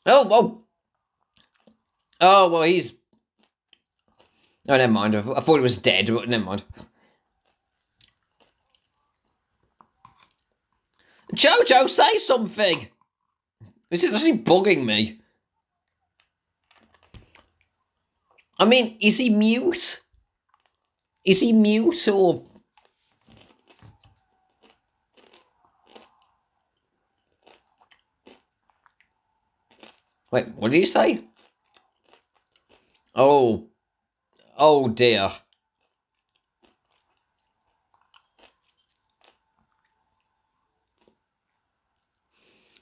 Oh, whoa. Oh, well, he's... Oh, never mind. I thought it was dead, but never mind. Jojo, say something! This is actually bugging me. I mean, is he mute? Is he mute, or... Wait, what did he say? Oh. Oh, dear.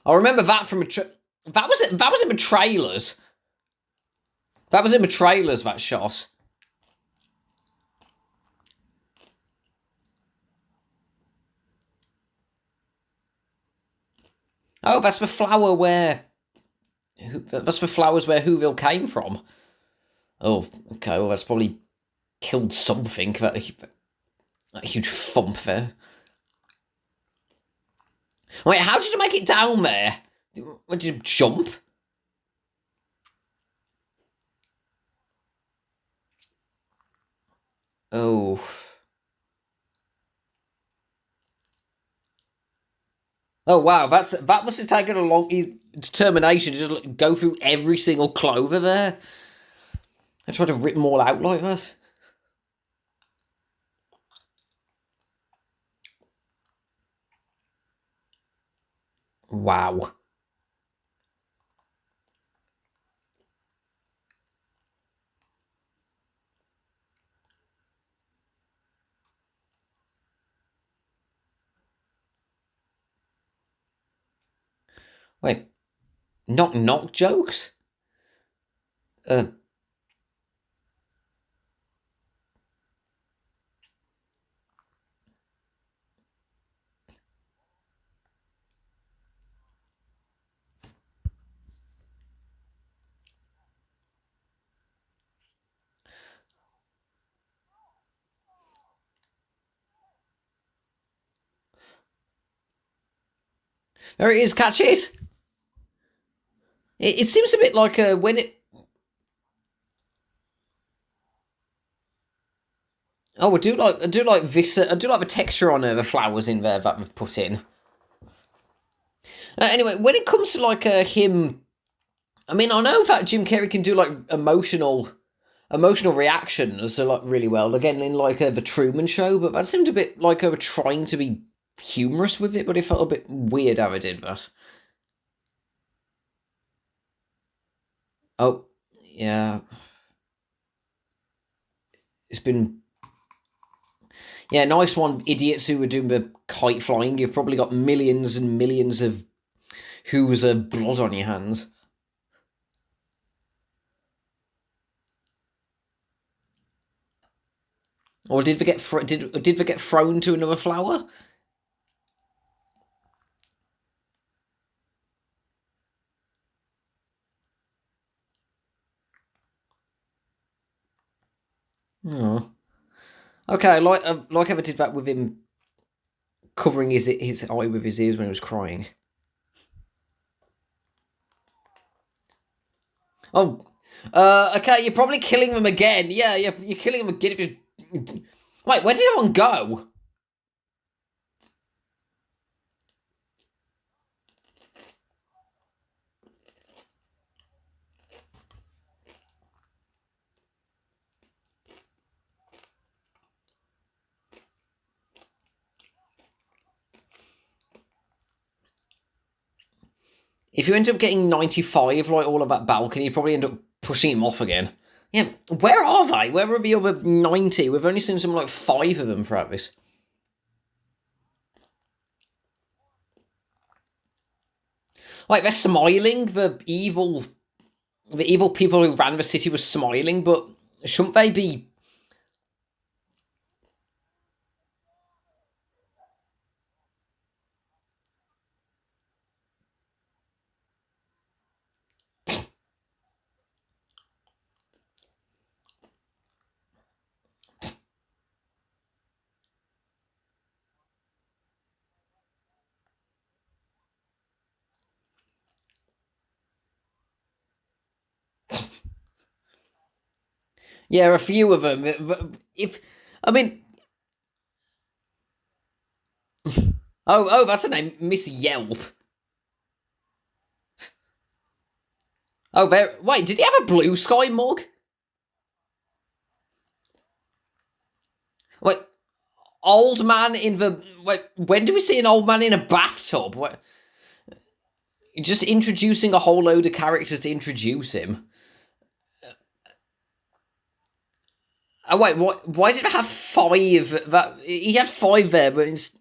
I remember that from that was in the trailers. That was in the trailers, that shot. Oh, that's the flower where... That's the flowers where Whoville came from. Oh, okay, well, that's probably killed something, that huge thump there. Wait, how did you make it down there? Did you jump? Oh. Oh, wow, that must have taken a long determination to just go through every single clover there. I tried to rip them all out like that. Wow. Wait, knock knock jokes? Uh, there it is, catch it! It seems a bit like when it... Oh, I do like this. I do like the texture on the flowers in there that we've put in. Anyway, when it comes to like him, I mean, I know that Jim Carrey can do like emotional reactions like really well. Again, in like the Truman Show, but that seemed a bit like trying to be humorous with it, but it felt a bit weird how I did that. Oh, yeah. It's been... Yeah, nice one, idiots who were doing the kite flying. You've probably got millions and millions of who's blood on your hands. Or did they get did they get thrown to another flower? Oh. Okay, like I did that with him covering his eye with his ears when he was crying. Oh, okay, you're probably killing them again. Yeah, you're killing them again. If you... Wait, where did everyone go? If you end up getting 95, like all of that balcony, you probably end up pushing him off again. Yeah, where are they? Where are the other 90? We've only seen something like 5 of them throughout this. Like, they're smiling. The evil people who ran the city were smiling, but shouldn't they be... Yeah, a few of them. If... I mean... Oh, that's her name, Miss Yelp. Oh, there... Wait, did he have a blue sky mug? Wait, old man in the... Wait, when do we see an old man in a bathtub? What? Just introducing a whole load of characters to introduce him. Oh, wait, what? Why did I have 5? That he had 5 there, but it's...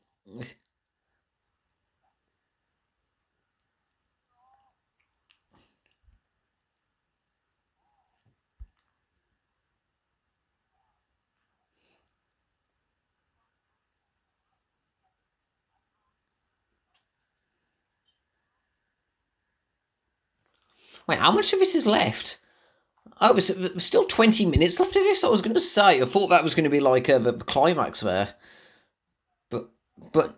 Wait, how much of this is left? Oh, there's still 20 minutes left of this. I was going to say, I thought that was going to be like the climax there, but but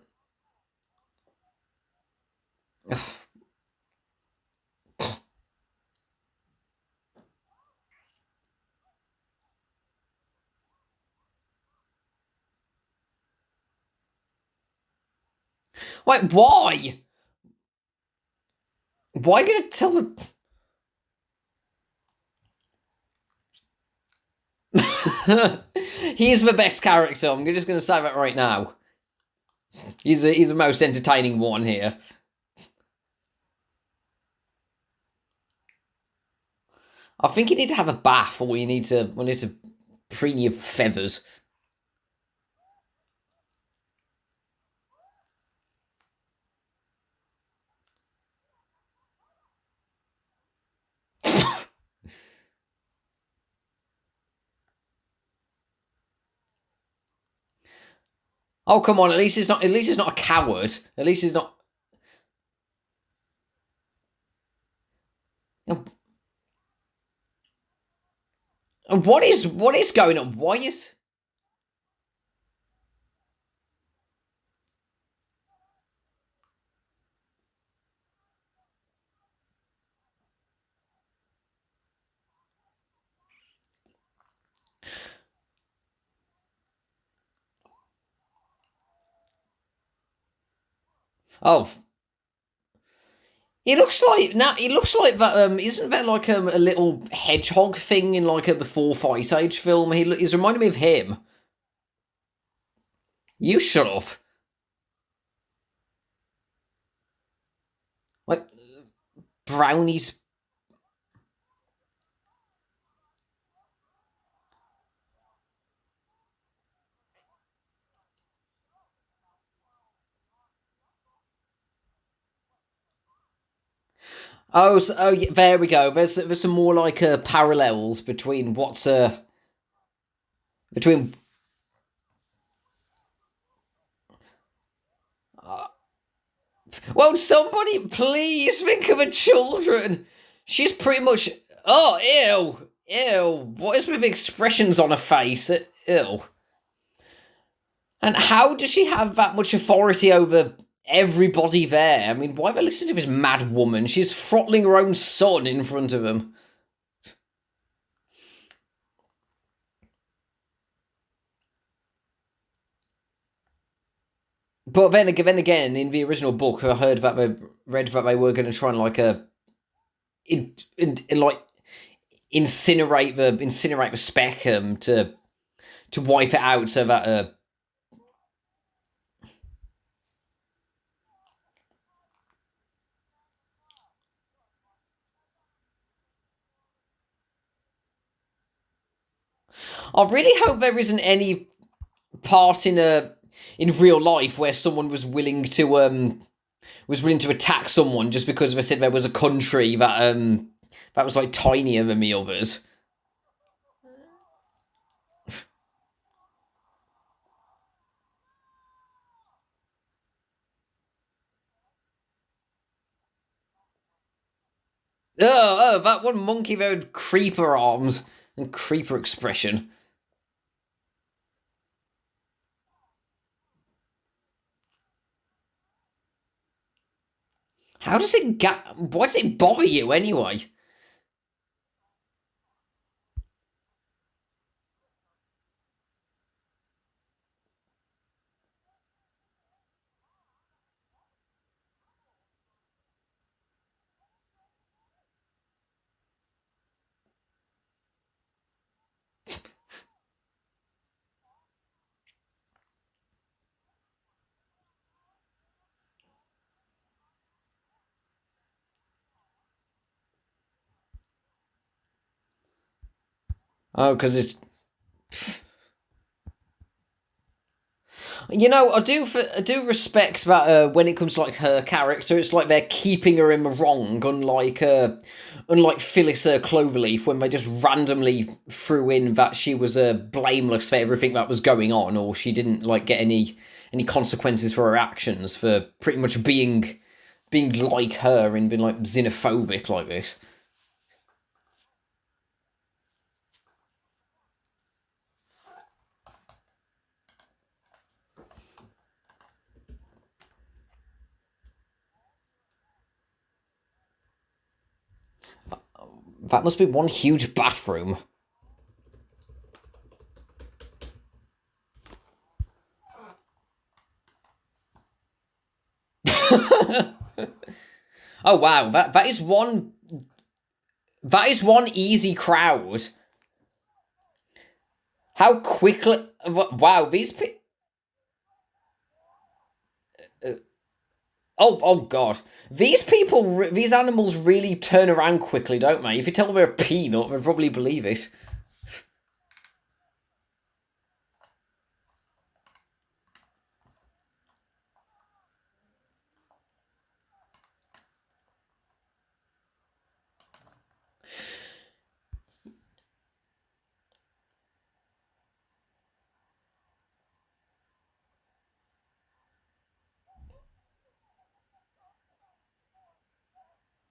wait, why? Why are you going to tell the? He's the best character. I'm just going to say that right now. He's the most entertaining one here. I think you need to have a bath, or you need to preen your feathers. Oh, come on! At least it's not. At least it's not a coward. At least it's not. What is going on? Why is? Oh, he looks like now. He looks like that. Isn't there like a little hedgehog thing in like a before Fight Age film? He's reminding me of him. You shut up. Like brownies. Oh, yeah, there we go. There's some more like parallels between what's between. Uh, well, somebody please think of the children. She's pretty much. Oh, ew, ew. What is with expressions on her face? Ew. And how does she have that much authority over everybody there? I mean, why they listen to this mad woman? She's throttling her own son in front of them. But then again, in the original book, I read that they were going to try and like like incinerate the Speckham to wipe it out, so that I really hope there isn't any part in real life where someone was willing to attack someone just because they said there was a country that was like tinier than the others. That one monkey there with creeper arms and creeper expression. How does it get? Why does it bother you anyway? Oh, because it's. I do respect that when it comes to like her character, it's like they're keeping her in the wrong, unlike Phyllis Cloverleaf, when they just randomly threw in that she was blameless for everything that was going on, or she didn't like get any consequences for her actions for pretty much being like her and being like xenophobic like this. That must be one huge bathroom. Oh wow, that is one easy crowd. How quickly? Wow, oh god, these animals really turn around quickly, don't they? If you tell them they're a peanut, they'll probably believe it.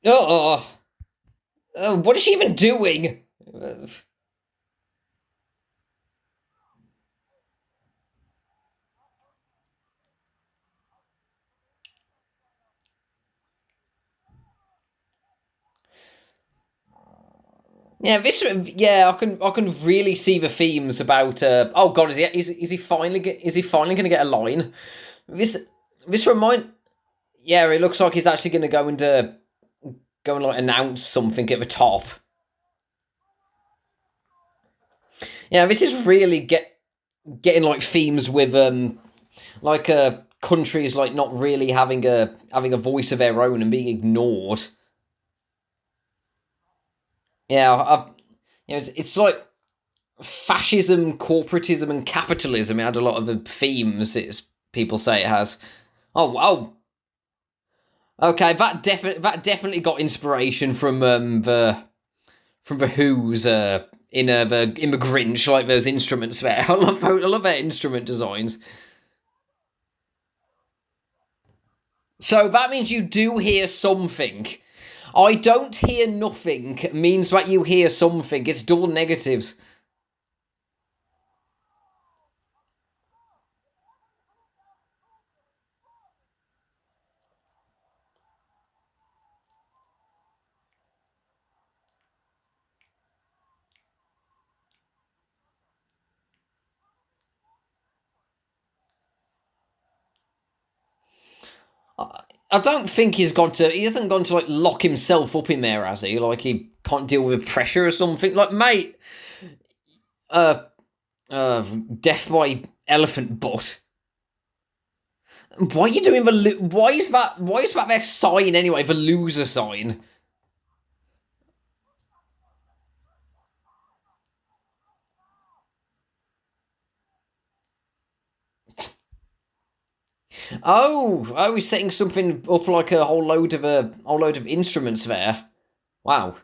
Oh, what is she even doing? Yeah, I can really see the themes about. Oh God, is he finally going to get a line? This this remind. Yeah, it looks like he's actually going to go and like announce something at the top. Yeah, this is really getting like themes with like countries like not really having a voice of their own and being ignored. Yeah, it's like fascism, corporatism, and capitalism. It had a lot of the themes. People say it has. Oh wow. Okay, that definitely got inspiration from the Who's in the Grinch, like those instruments there. I love their instrument designs. So that means you do hear something. I don't hear nothing means that you hear something. It's double negatives. I don't think he's gone to. He hasn't gone to like lock himself up in there, has he? Like he can't deal with pressure or something. Like, mate, uh, uh, death by elephant butt. Why are you doing the? Why is that? Why is that their sign anyway? The loser sign. Oh, he's setting something up like a whole load of instruments there. Wow.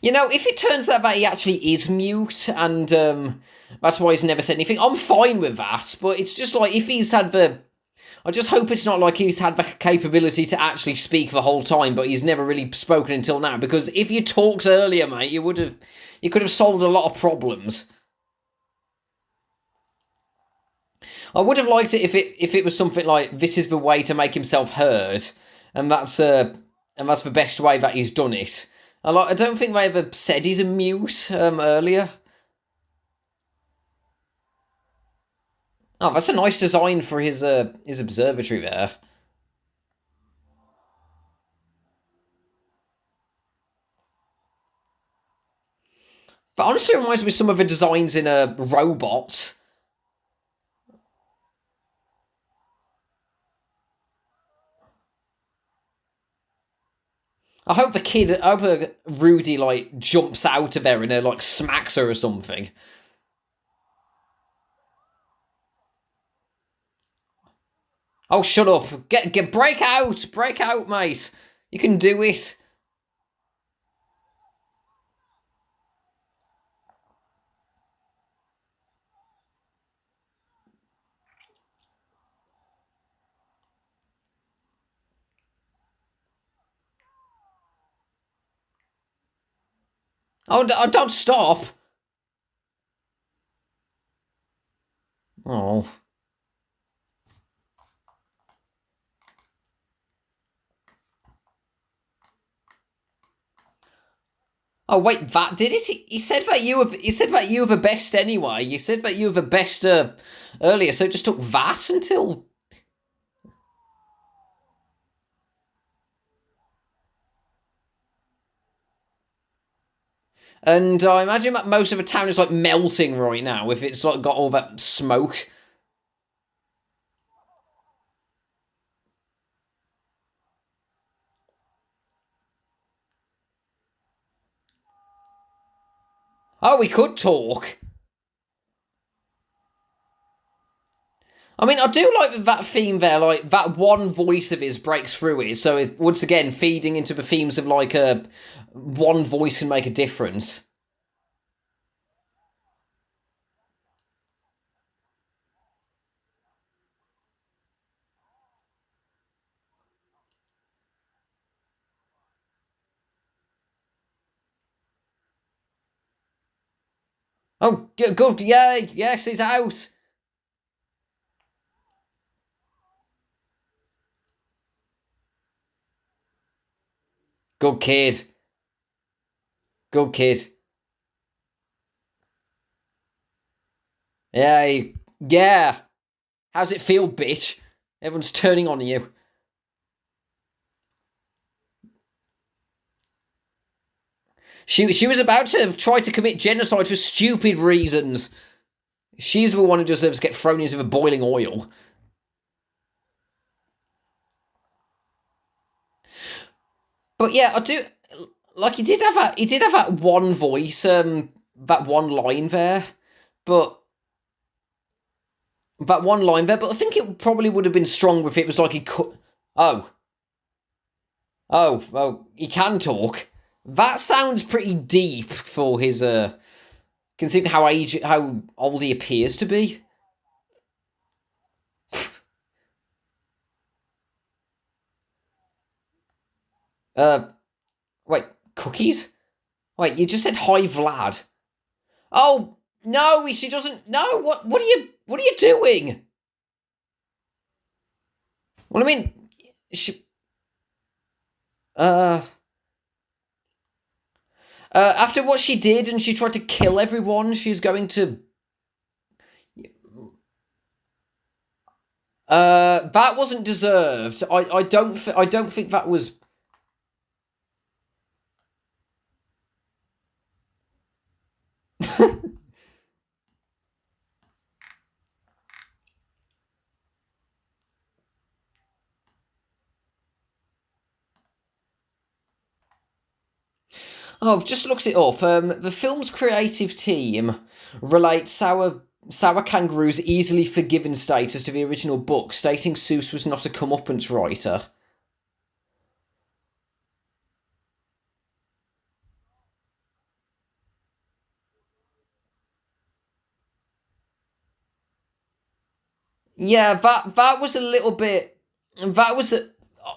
You know, if it turns out that he actually is mute and that's why he's never said anything, I'm fine with that. But it's just like if he's had the. I just hope it's not like he's had the capability to actually speak the whole time, but he's never really spoken until now. Because if you talked earlier, mate, you could have solved a lot of problems. I would have liked it if it was something like this is the way to make himself heard, and that's the best way that he's done it. I don't think they ever said he's a mute earlier. Oh, that's a nice design for his observatory there. But honestly, it reminds me of some of the designs in robots. I hope Rudy like jumps out of there and like smacks her or something. Oh, shut up! Break out, mate. You can do it. Oh, don't stop. Oh. Oh wait, that did it? He said that you were the best anyway. You said that you were the best earlier, so it just took that until. And I imagine that most of the town is like melting right now if it's like got all that smoke. Oh, we could talk. I mean, I do like that theme there. Like that one voice of his breaks through it, so it once again feeding into the themes of like a one voice can make a difference. Oh, good, yay, yes, he's out. Good kid, good kid. Yeah, yeah. How's it feel, bitch? Everyone's turning on you. She was about to try to commit genocide for stupid reasons. She's the one who deserves to get thrown into the boiling oil. But yeah, I do like he did have that one voice, that one line there, but that one line there. But I think it probably would have been stronger if it was like he could. Oh, he can talk. That sounds pretty deep for his considering how old he appears to be. Uh, wait, cookies? Wait, you just said hi, Vlad. Oh no, she doesn't. No, what are you doing? Well, I mean, she. Uh, After what she did, and she tried to kill everyone, she's going to. That wasn't deserved. I don't think that was. Oh, I've just looked it up. The film's creative team relates Sour Kangaroo's easily forgiven status to the original book, stating Seuss was not a comeuppance writer. Yeah, that was a little bit. That was.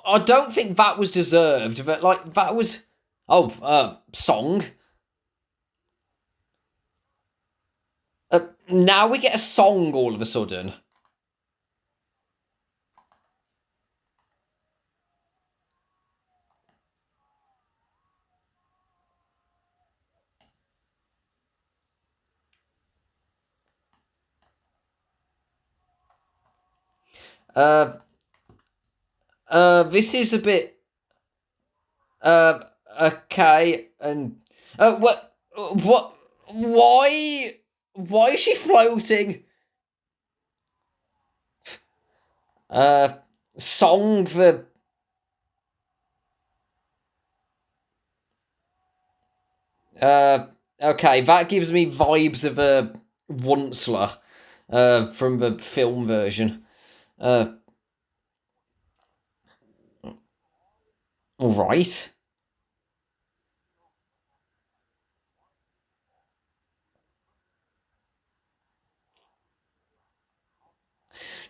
I don't think that was deserved, but like that was. Oh, song. Now we get a song all of a sudden. Uh, this is a bit. Uh, okay, and what? Why? Why is she floating? Uh, song for. Uh, okay, that gives me vibes of a Onceler, from the film version. Uh, all right.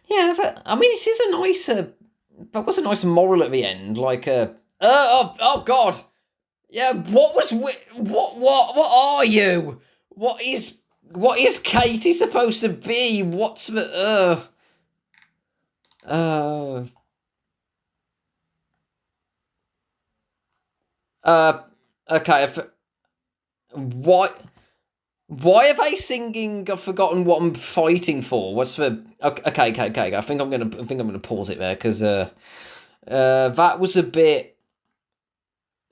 Yeah, I mean, it is a nice. That was a nice moral at the end. Like, oh God. Yeah, what was what are you? What is Katie supposed to be? What's the uh uh okay, what why are they singing I've forgotten what I'm fighting for? What's the okay. I think I'm gonna pause it there because that was a bit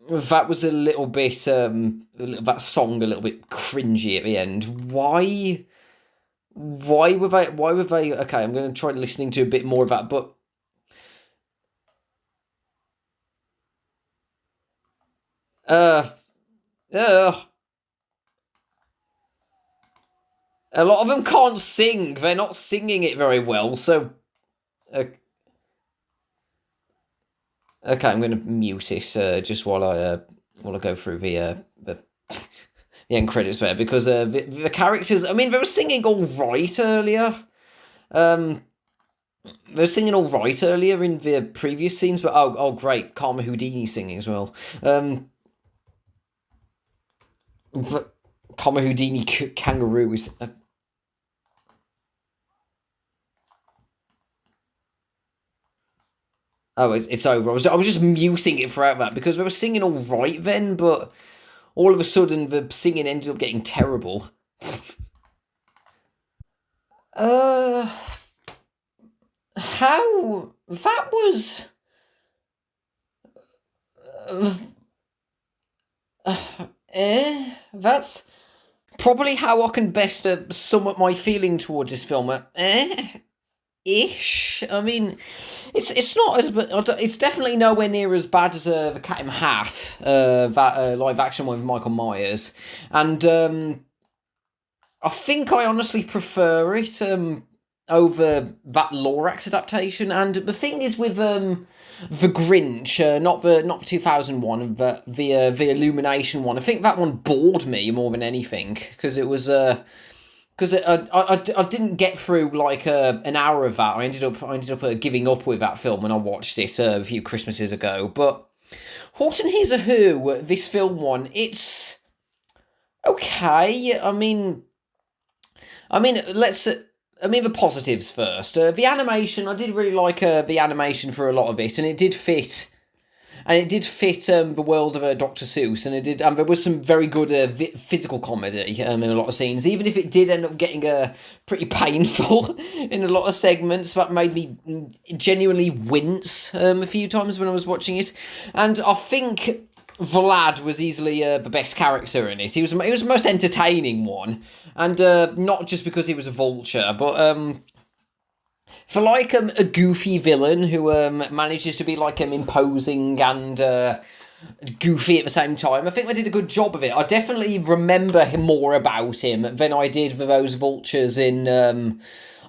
that was a little bit that song a little bit cringy at the end. Why were they okay, I'm gonna try listening to a bit more of that, but uh uh a lot of them can't sing. They're not singing it very well, so uh, okay, I'm gonna mute this just while I go through the end credits there because the characters. I mean, they were singing all right earlier. Um, they were singing all right earlier in the previous scenes, but great, Karma Houdini singing as well. But Karma Houdini kangaroo is. Oh, it's over. I was just muting it throughout that because they were singing all right then, but all of a sudden the singing ended up getting terrible. Uh, how that was. Uh, that's probably how I can best sum up my feeling towards this film. Ish. I mean, it's not as it's definitely nowhere near as bad as the Cat in the Hat, that live action one with Michael Myers, and I think I honestly prefer it over that Lorax adaptation. And the thing is with the Grinch, not the 2001, but the Illumination one. I think that one bored me more than anything because it was because I didn't get through like an hour of that. I ended up giving up with that film when I watched it a few Christmases ago. But Horton Hears a Who, this film one, it's okay. Let's. I mean, the positives first. The animation, I did really like the animation for a lot of it, and it did fit. and it did fit the world of Dr Seuss, and it did. There was some very good physical comedy in a lot of scenes, even if it did end up getting pretty painful in a lot of segments. That made me genuinely wince a few times when I was watching it, and I think Vlad was easily the best character in it. He was the most entertaining one, and not just because he was a vulture, but for like a goofy villain who manages to be like imposing and goofy at the same time. I think they did a good job of it. I definitely remember more about him than I did for those vultures in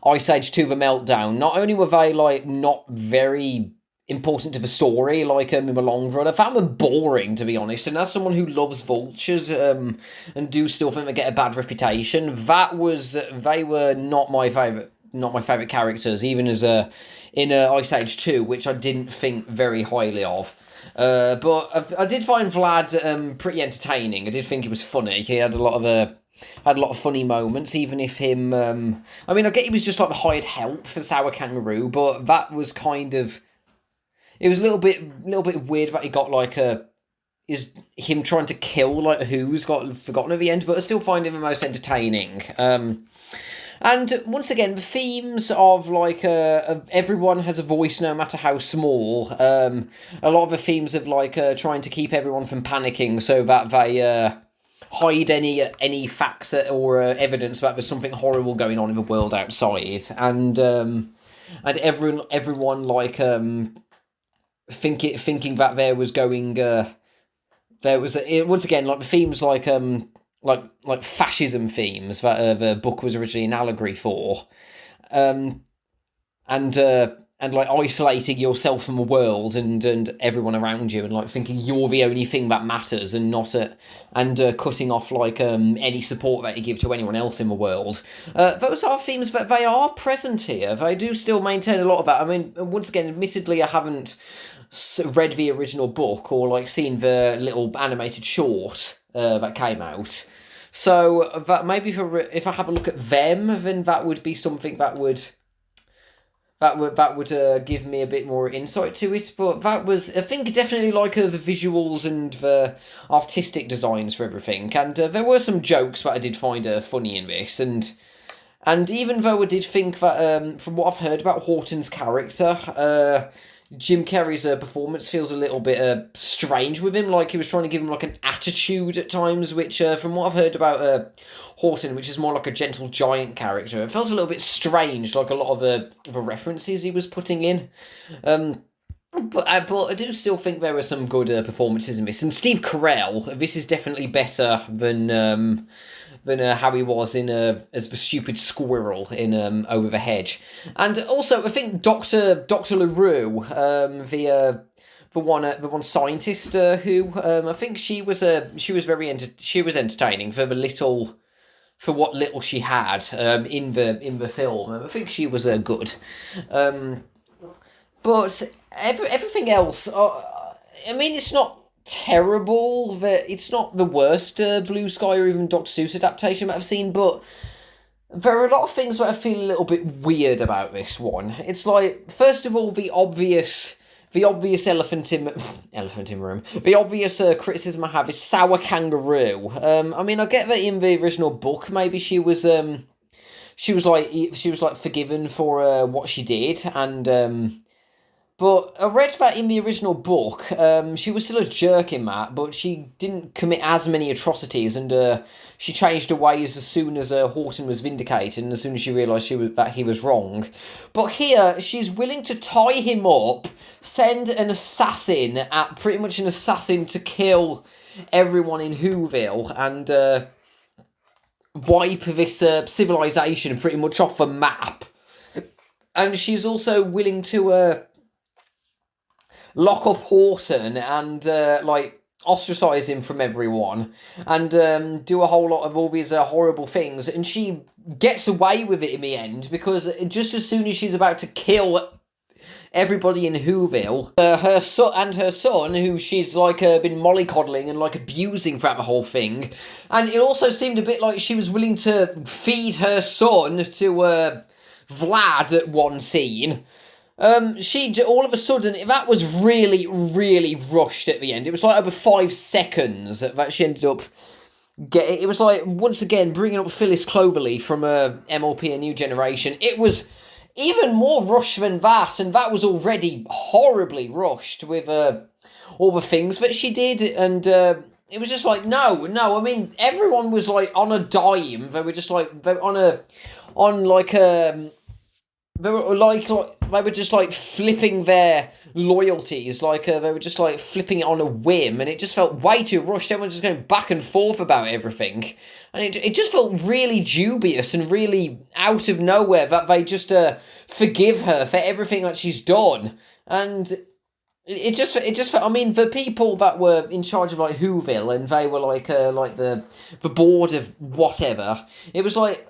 Ice Age 2: The Meltdown. Not only were they like not very important to the story, like in the long run, I found them boring, to be honest. And as someone who loves vultures and do still think they get a bad reputation, they were not my favourite characters, even as in Ice Age 2, which I didn't think very highly of. But I did find Vlad pretty entertaining. I did think he was funny. He had a lot of funny moments, even if him. I mean, I get he was just like the hired help for Sour Kangaroo, but that was kind of. It was a little bit weird that he got like is him trying to kill like who's got forgotten at the end, but I still find him the most entertaining. And once again, the themes of like everyone has a voice no matter how small. A lot of the themes of like trying to keep everyone from panicking so that they hide any facts or evidence that there's something horrible going on in the world outside, and everyone like thinking that there was going once again like the themes like fascism themes that the book was originally an allegory for, and like isolating yourself from the world and everyone around you, and like thinking you're the only thing that matters, and not cutting off like any support that you give to anyone else in the world. Those are themes that they are present here. They do still maintain a lot of that. I mean, once again, admittedly, I haven't read the original book or like seen the little animated short that came out. So that maybe if I have a look at them, then that would be something that would give me a bit more insight to it. But that was, I think, definitely like the visuals and the artistic designs for everything. And there were some jokes that I did find funny in this. And even though I did think that, from what I've heard about Horton's character, Jim Carrey's performance feels a little bit strange with him, like he was trying to give him like an attitude at times, which from what I've heard about Horton, which is more like a gentle giant character, it felt a little bit strange, like a lot of the references he was putting in. But I do still think there were some good performances in this, and Steve Carell, this is definitely better than how he was in as the stupid squirrel in Over the Hedge. And also, I think Dr. LaRue, the one scientist who I think she was entertaining for what little she had in the film. I think she was good. But everything else, I mean, it's not terrible. It's not the worst Blue Sky or even Dr. Seuss adaptation that I've seen, but there are a lot of things that I feel a little bit weird about this one. It's like, first of all, the obvious elephant in room. The obvious criticism I have is Sour Kangaroo. I mean, I get that in the original book, maybe she was forgiven for what she did, and but I read that in the original book, she was still a jerk in that, but she didn't commit as many atrocities, and she changed her ways as soon as Horton was vindicated, and as soon as she realised that he was wrong. But here, she's willing to tie him up, send an assassin to kill everyone in Whoville, and wipe this civilization pretty much off the map. And she's also willing to lock up Horton and ostracize him from everyone, and do a whole lot of all these horrible things, and she gets away with it in the end, because just as soon as she's about to kill everybody in Whoville, her son, who she's been mollycoddling and abusing throughout the whole thing, and it also seemed a bit like she was willing to feed her son to Vlad at one scene. All of a sudden, that was really, really rushed at the end. It was like over 5 seconds that she ended up getting. It was like, once again, bringing up Phyllis Cloverleaf from MLP A New Generation. It was even more rushed than that, and that was already horribly rushed with all the things that she did, and it was just like, no, I mean, everyone was like on a dime. They were just like, they were they were just like flipping their loyalties, they were just like flipping it on a whim, and it just felt way too rushed. Everyone just going back and forth about everything, and it just felt really dubious and really out of nowhere that they just forgive her for everything that she's done. And it just felt, I mean, the people that were in charge of like Whoville, and they were like the board of whatever. It was like,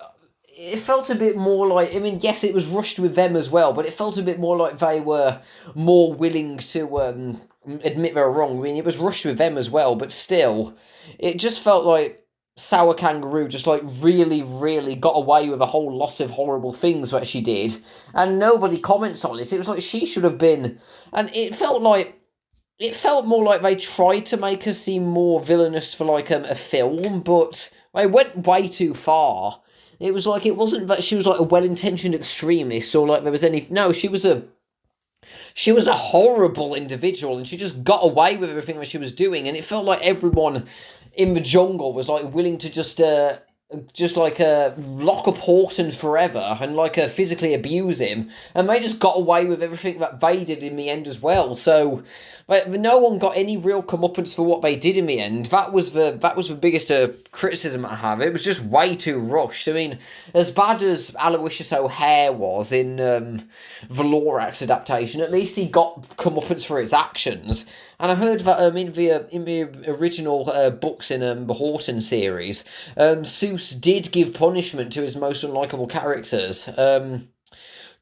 it felt a bit more like, I mean, yes, it was rushed with them as well, but it felt a bit more like they were more willing to admit they were wrong. I mean, it was rushed with them as well, but still, it just felt like Sour Kangaroo just like really, really got away with a whole lot of horrible things that she did, and nobody comments on it. It was like she should have been, and it felt more like they tried to make her seem more villainous for like a film, but they went way too far. It was like, it wasn't that she was like a well-intentioned extremist, or like there was any. No, she was a horrible individual, and she just got away with everything that she was doing, and it felt like everyone in the jungle was like willing to just lock up Horton forever and physically abuse him, and they just got away with everything that they did in the end as well. So, but no one got any real comeuppance for what they did in the end. That was the biggest criticism I have. It was just way too rushed. I mean, as bad as Aloysius O'Hare was in the Lorax adaptation, at least he got comeuppance for his actions. And I heard that in the original books in the Horton series, Seuss did give punishment to his most unlikable characters.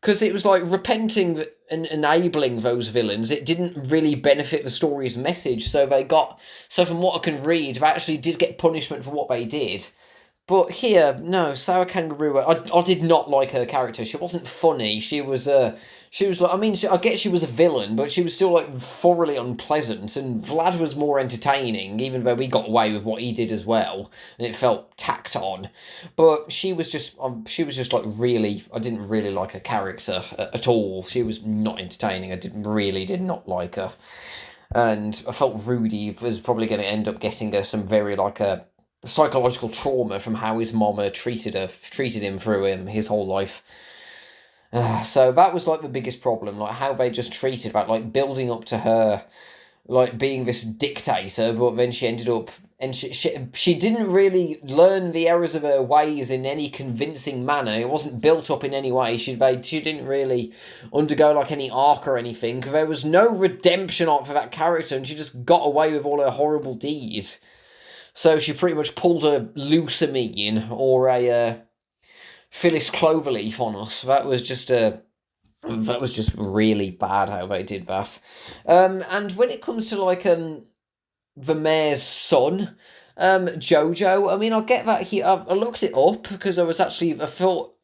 Because it was like repenting and enabling those villains. It didn't really benefit the story's message. So from what I can read, they actually did get punishment for what they did. But here, no, Sour Kangaroo, I did not like her character. She wasn't funny. She was like, I mean, I get she was a villain, but she was still like thoroughly unpleasant. And Vlad was more entertaining, even though we got away with what he did as well, and it felt tacked on. But she was just like really, I didn't really like her character at all. She was not entertaining. I did not like her, and I felt Rudy was probably going to end up getting her some very psychological trauma from how his mom treated him through his whole life. So that was like the biggest problem, like how they just treated about like building up to her like being this dictator, but then she ended up, and she didn't really learn the errors of her ways in any convincing manner. It wasn't built up in any way. She didn't really undergo like any arc or anything. There was no redemption arc for that character, and she just got away with all her horrible deeds. So she pretty much pulled a Lusamine or a Phyllis Cloverleaf on us. That was just really bad how they did that. And when it comes to the mayor's son, Jojo, I mean, I get that I looked it up because I thought,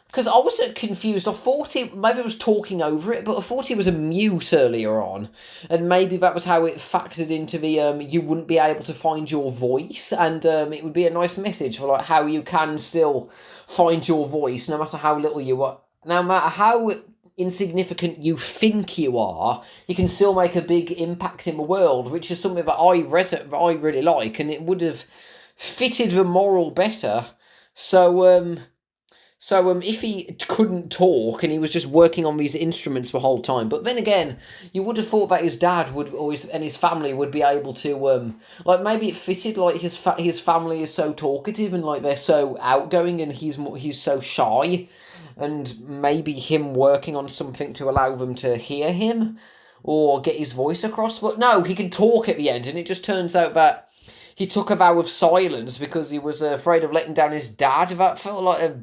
because I was confused. I thought maybe I was talking over it, but I thought it was a mute earlier on, and maybe that was how it factored into the you wouldn't be able to find your voice, and it would be a nice message for like how you can still find your voice no matter how little you are, no matter how insignificant you think you are, you can still make a big impact in the world, which is something that I really like, and it would have fitted the moral better. So if he couldn't talk and he was just working on these instruments the whole time, but then again, you would have thought that his dad and his family would be able to, maybe it fitted, like his family is so talkative and like they're so outgoing and he's so shy, and maybe him working on something to allow them to hear him or get his voice across. But no, he can talk at the end, and it just turns out that he took a vow of silence because he was afraid of letting down his dad. That felt like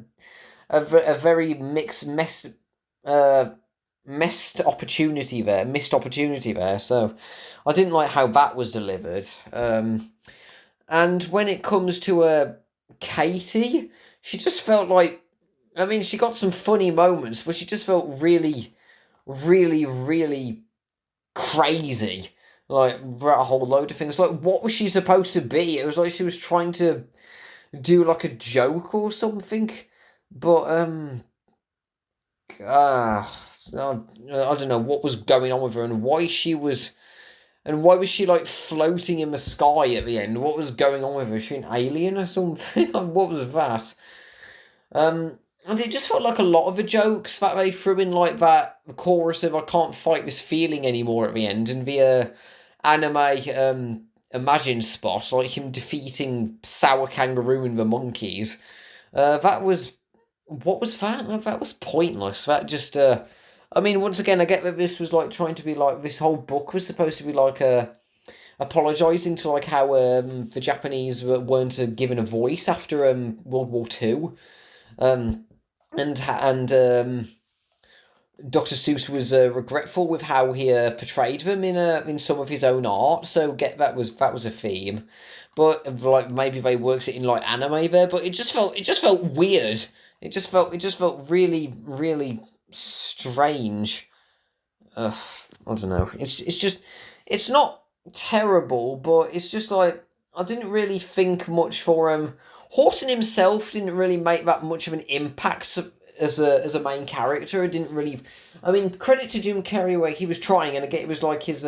a very missed opportunity there. So I didn't like how that was delivered. And when it comes to Katie, she just felt like, I mean, she got some funny moments, but she just felt really really, really crazy. Like, for a whole load of things. Like, what was she supposed to be? It was like she was trying to do like a joke or something. But uh, I don't know what was going on with her and why was she like floating in the sky at the end? What was going on with her? Was she an alien or something? What was that? And it just felt like a lot of the jokes that they threw in, like that chorus of "I can't fight this feeling anymore" at the end, and the anime Imagine spot, like him defeating Sour Kangaroo and the monkeys. That was what was that? That was pointless. That just I mean, once again, I get that this was like trying to be like this whole book was supposed to be like apologising to like how the Japanese weren't given a voice after World War Two. Um, and Dr. Seuss was regretful with how he portrayed them in some of his own art. So get that was a theme, but like maybe they worked it in like anime there, but it just felt weird. It just felt really really strange. Ugh, I don't know. It's just it's not terrible, but it's just like I didn't really think much for him. Horton himself didn't really make that much of an impact as a main character. It didn't really. I mean, credit to Jim Carrey where he was trying, and again, it was like his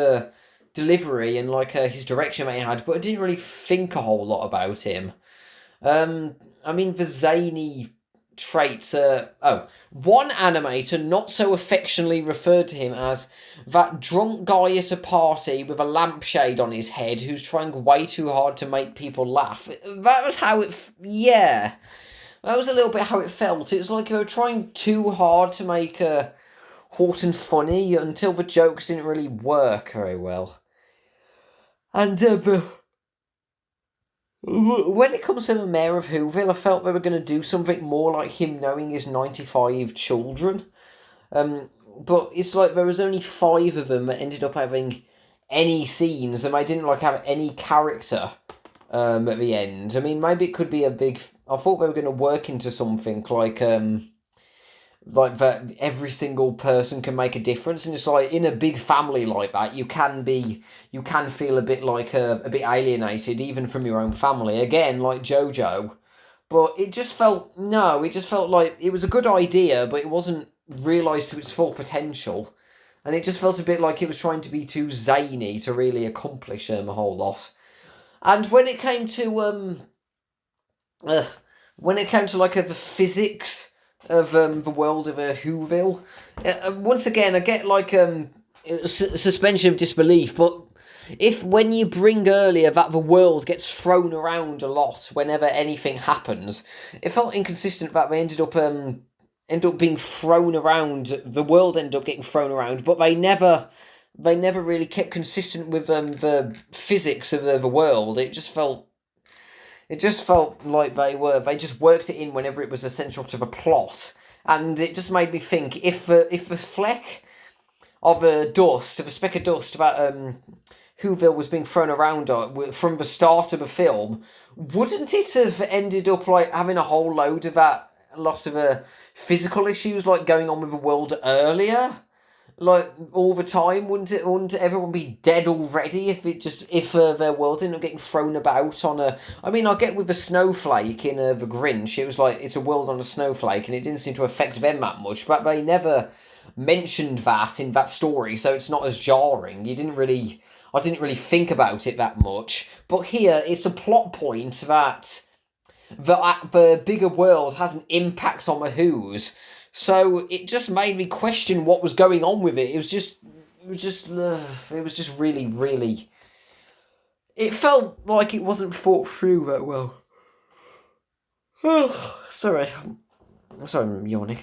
delivery and like his direction that he had, but I didn't really think a whole lot about him. I mean, the zany traits. One animator not so affectionately referred to him as that drunk guy at a party with a lampshade on his head who's trying way too hard to make people laugh. That was how it. Yeah, that was a little bit how it felt. It's like they were trying too hard to make Horton funny until the jokes didn't really work very well. And when it comes to the mayor of Whoville, I felt they were going to do something more like him knowing his 95 children. But it's like there was only 5 of them that ended up having any scenes, and they didn't like have any character at the end. I mean, maybe it could be a big. I thought they were going to work into something like that every single person can make a difference, and it's like in a big family like that you can feel a bit like a bit alienated even from your own family, again like Jojo. But it just felt like it was a good idea but it wasn't realised to its full potential, and it just felt a bit like it was trying to be too zany to really accomplish a whole lot. And uh, when it came to like the physics of the world of Whoville, once again I get like suspension of disbelief. But if when you bring earlier that the world gets thrown around a lot whenever anything happens, it felt inconsistent that they ended up being thrown around. The world ended up getting thrown around, but they never really kept consistent with the physics of the world. It just felt like they just worked it in whenever it was essential to the plot, and it just made me think if the fleck of dust, of a speck of dust that Whoville was being thrown around from the start of the film, wouldn't it have ended up like having a whole load of that, a lot of physical issues like going on with the world earlier? Like all the time, wouldn't it? Wouldn't everyone be dead already if their world ended up getting thrown about on a? I mean, I get with the snowflake in the Grinch. It was like it's a world on a snowflake, and it didn't seem to affect them that much. But they never mentioned that in that story, so it's not as jarring. I didn't really think about it that much. But here, it's a plot point that the bigger world has an impact on the Who's. So it just made me question what was going on with it. It was just really, really. It felt like it wasn't thought through that well. Oh, sorry, I'm yawning.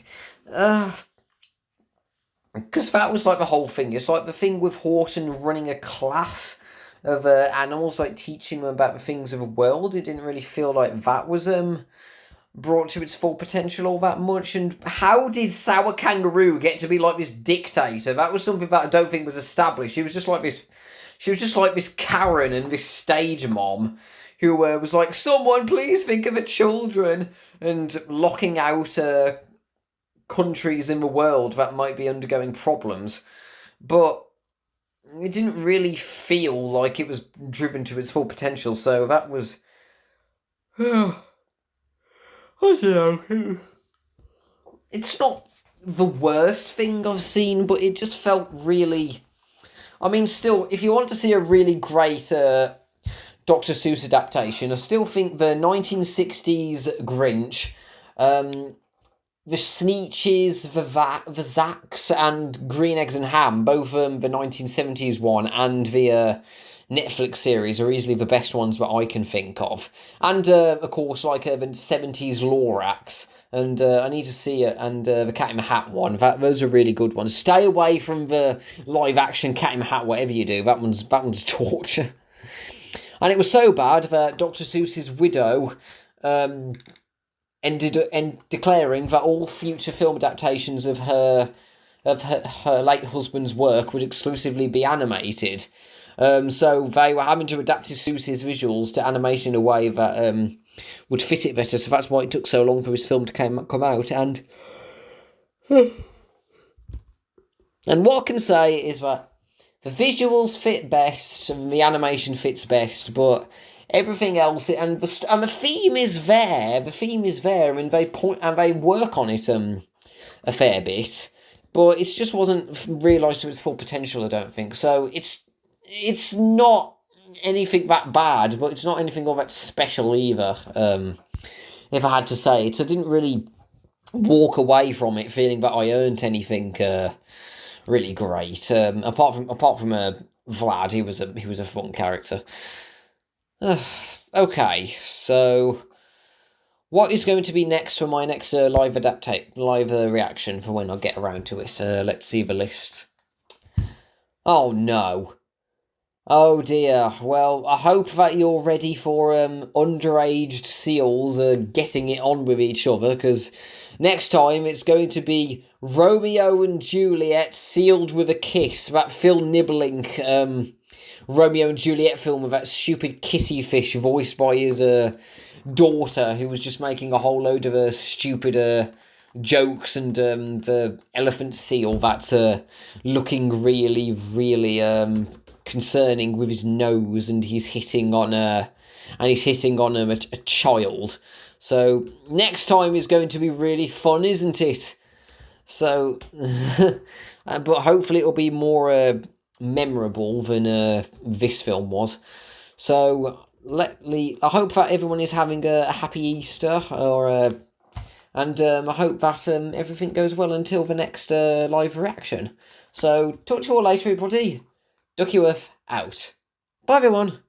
Because that was like the whole thing. It's like the thing with Horton running a class of animals, like teaching them about the things of the world. It didn't really feel like that was brought to its full potential all that much. And how did Sour Kangaroo get to be like this dictator? That was something that I don't think was established. She was just like this Karen and this stage mom who was like, someone please think of the children, and locking out countries in the world that might be undergoing problems, but it didn't really feel like it was driven to its full potential. So that was, I don't know. It's not the worst thing I've seen, but it just felt really. I mean, still, if you want to see a really great Dr. Seuss adaptation, I still think the 1960s Grinch, the Sneetches, the Zacks, and Green Eggs and Ham, both the 1970s one and the Netflix series are easily the best ones that I can think of. And, of course, like the 70s Lorax, and I need to see it, and the Cat in the Hat one. Those are really good ones. Stay away from the live-action Cat in the Hat, whatever you do. That one's torture. And it was so bad that Dr. Seuss's widow ended declaring that all future film adaptations of her late husband's work would exclusively be animated. So they were having to adapt Seuss's visuals to animation in a way that would fit it better. So that's why it took so long for this film to come out. And what I can say is that the visuals fit best and the animation fits best, but everything else, and the theme is there. The theme is there, and they work on it a fair bit, but it just wasn't realised to its full potential, I don't think. So it's not anything that bad, but it's not anything all that special either. If I had to say it, so I didn't really walk away from it feeling that I earned anything really great. Apart from Vlad, he was a fun character. Okay, so what is going to be next for my next live reaction for when I get around to it? Let's see the list. Oh no. Oh dear. Well, I hope that you're ready for underage seals getting it on with each other, because next time it's going to be Romeo and Juliet sealed with a kiss. That Phil Nibbling Romeo and Juliet film with that stupid kissy fish voiced by his daughter, who was just making a whole load of stupid jokes, and the elephant seal that's looking really, really concerning with his nose, and he's hitting on a child. So next time is going to be really fun, isn't it? So, but hopefully it'll be more memorable than this film was. So I hope that everyone is having a happy Easter, and I hope that everything goes well until the next live reaction. So talk to you all later, everybody. Duckyworth out. Bye, everyone.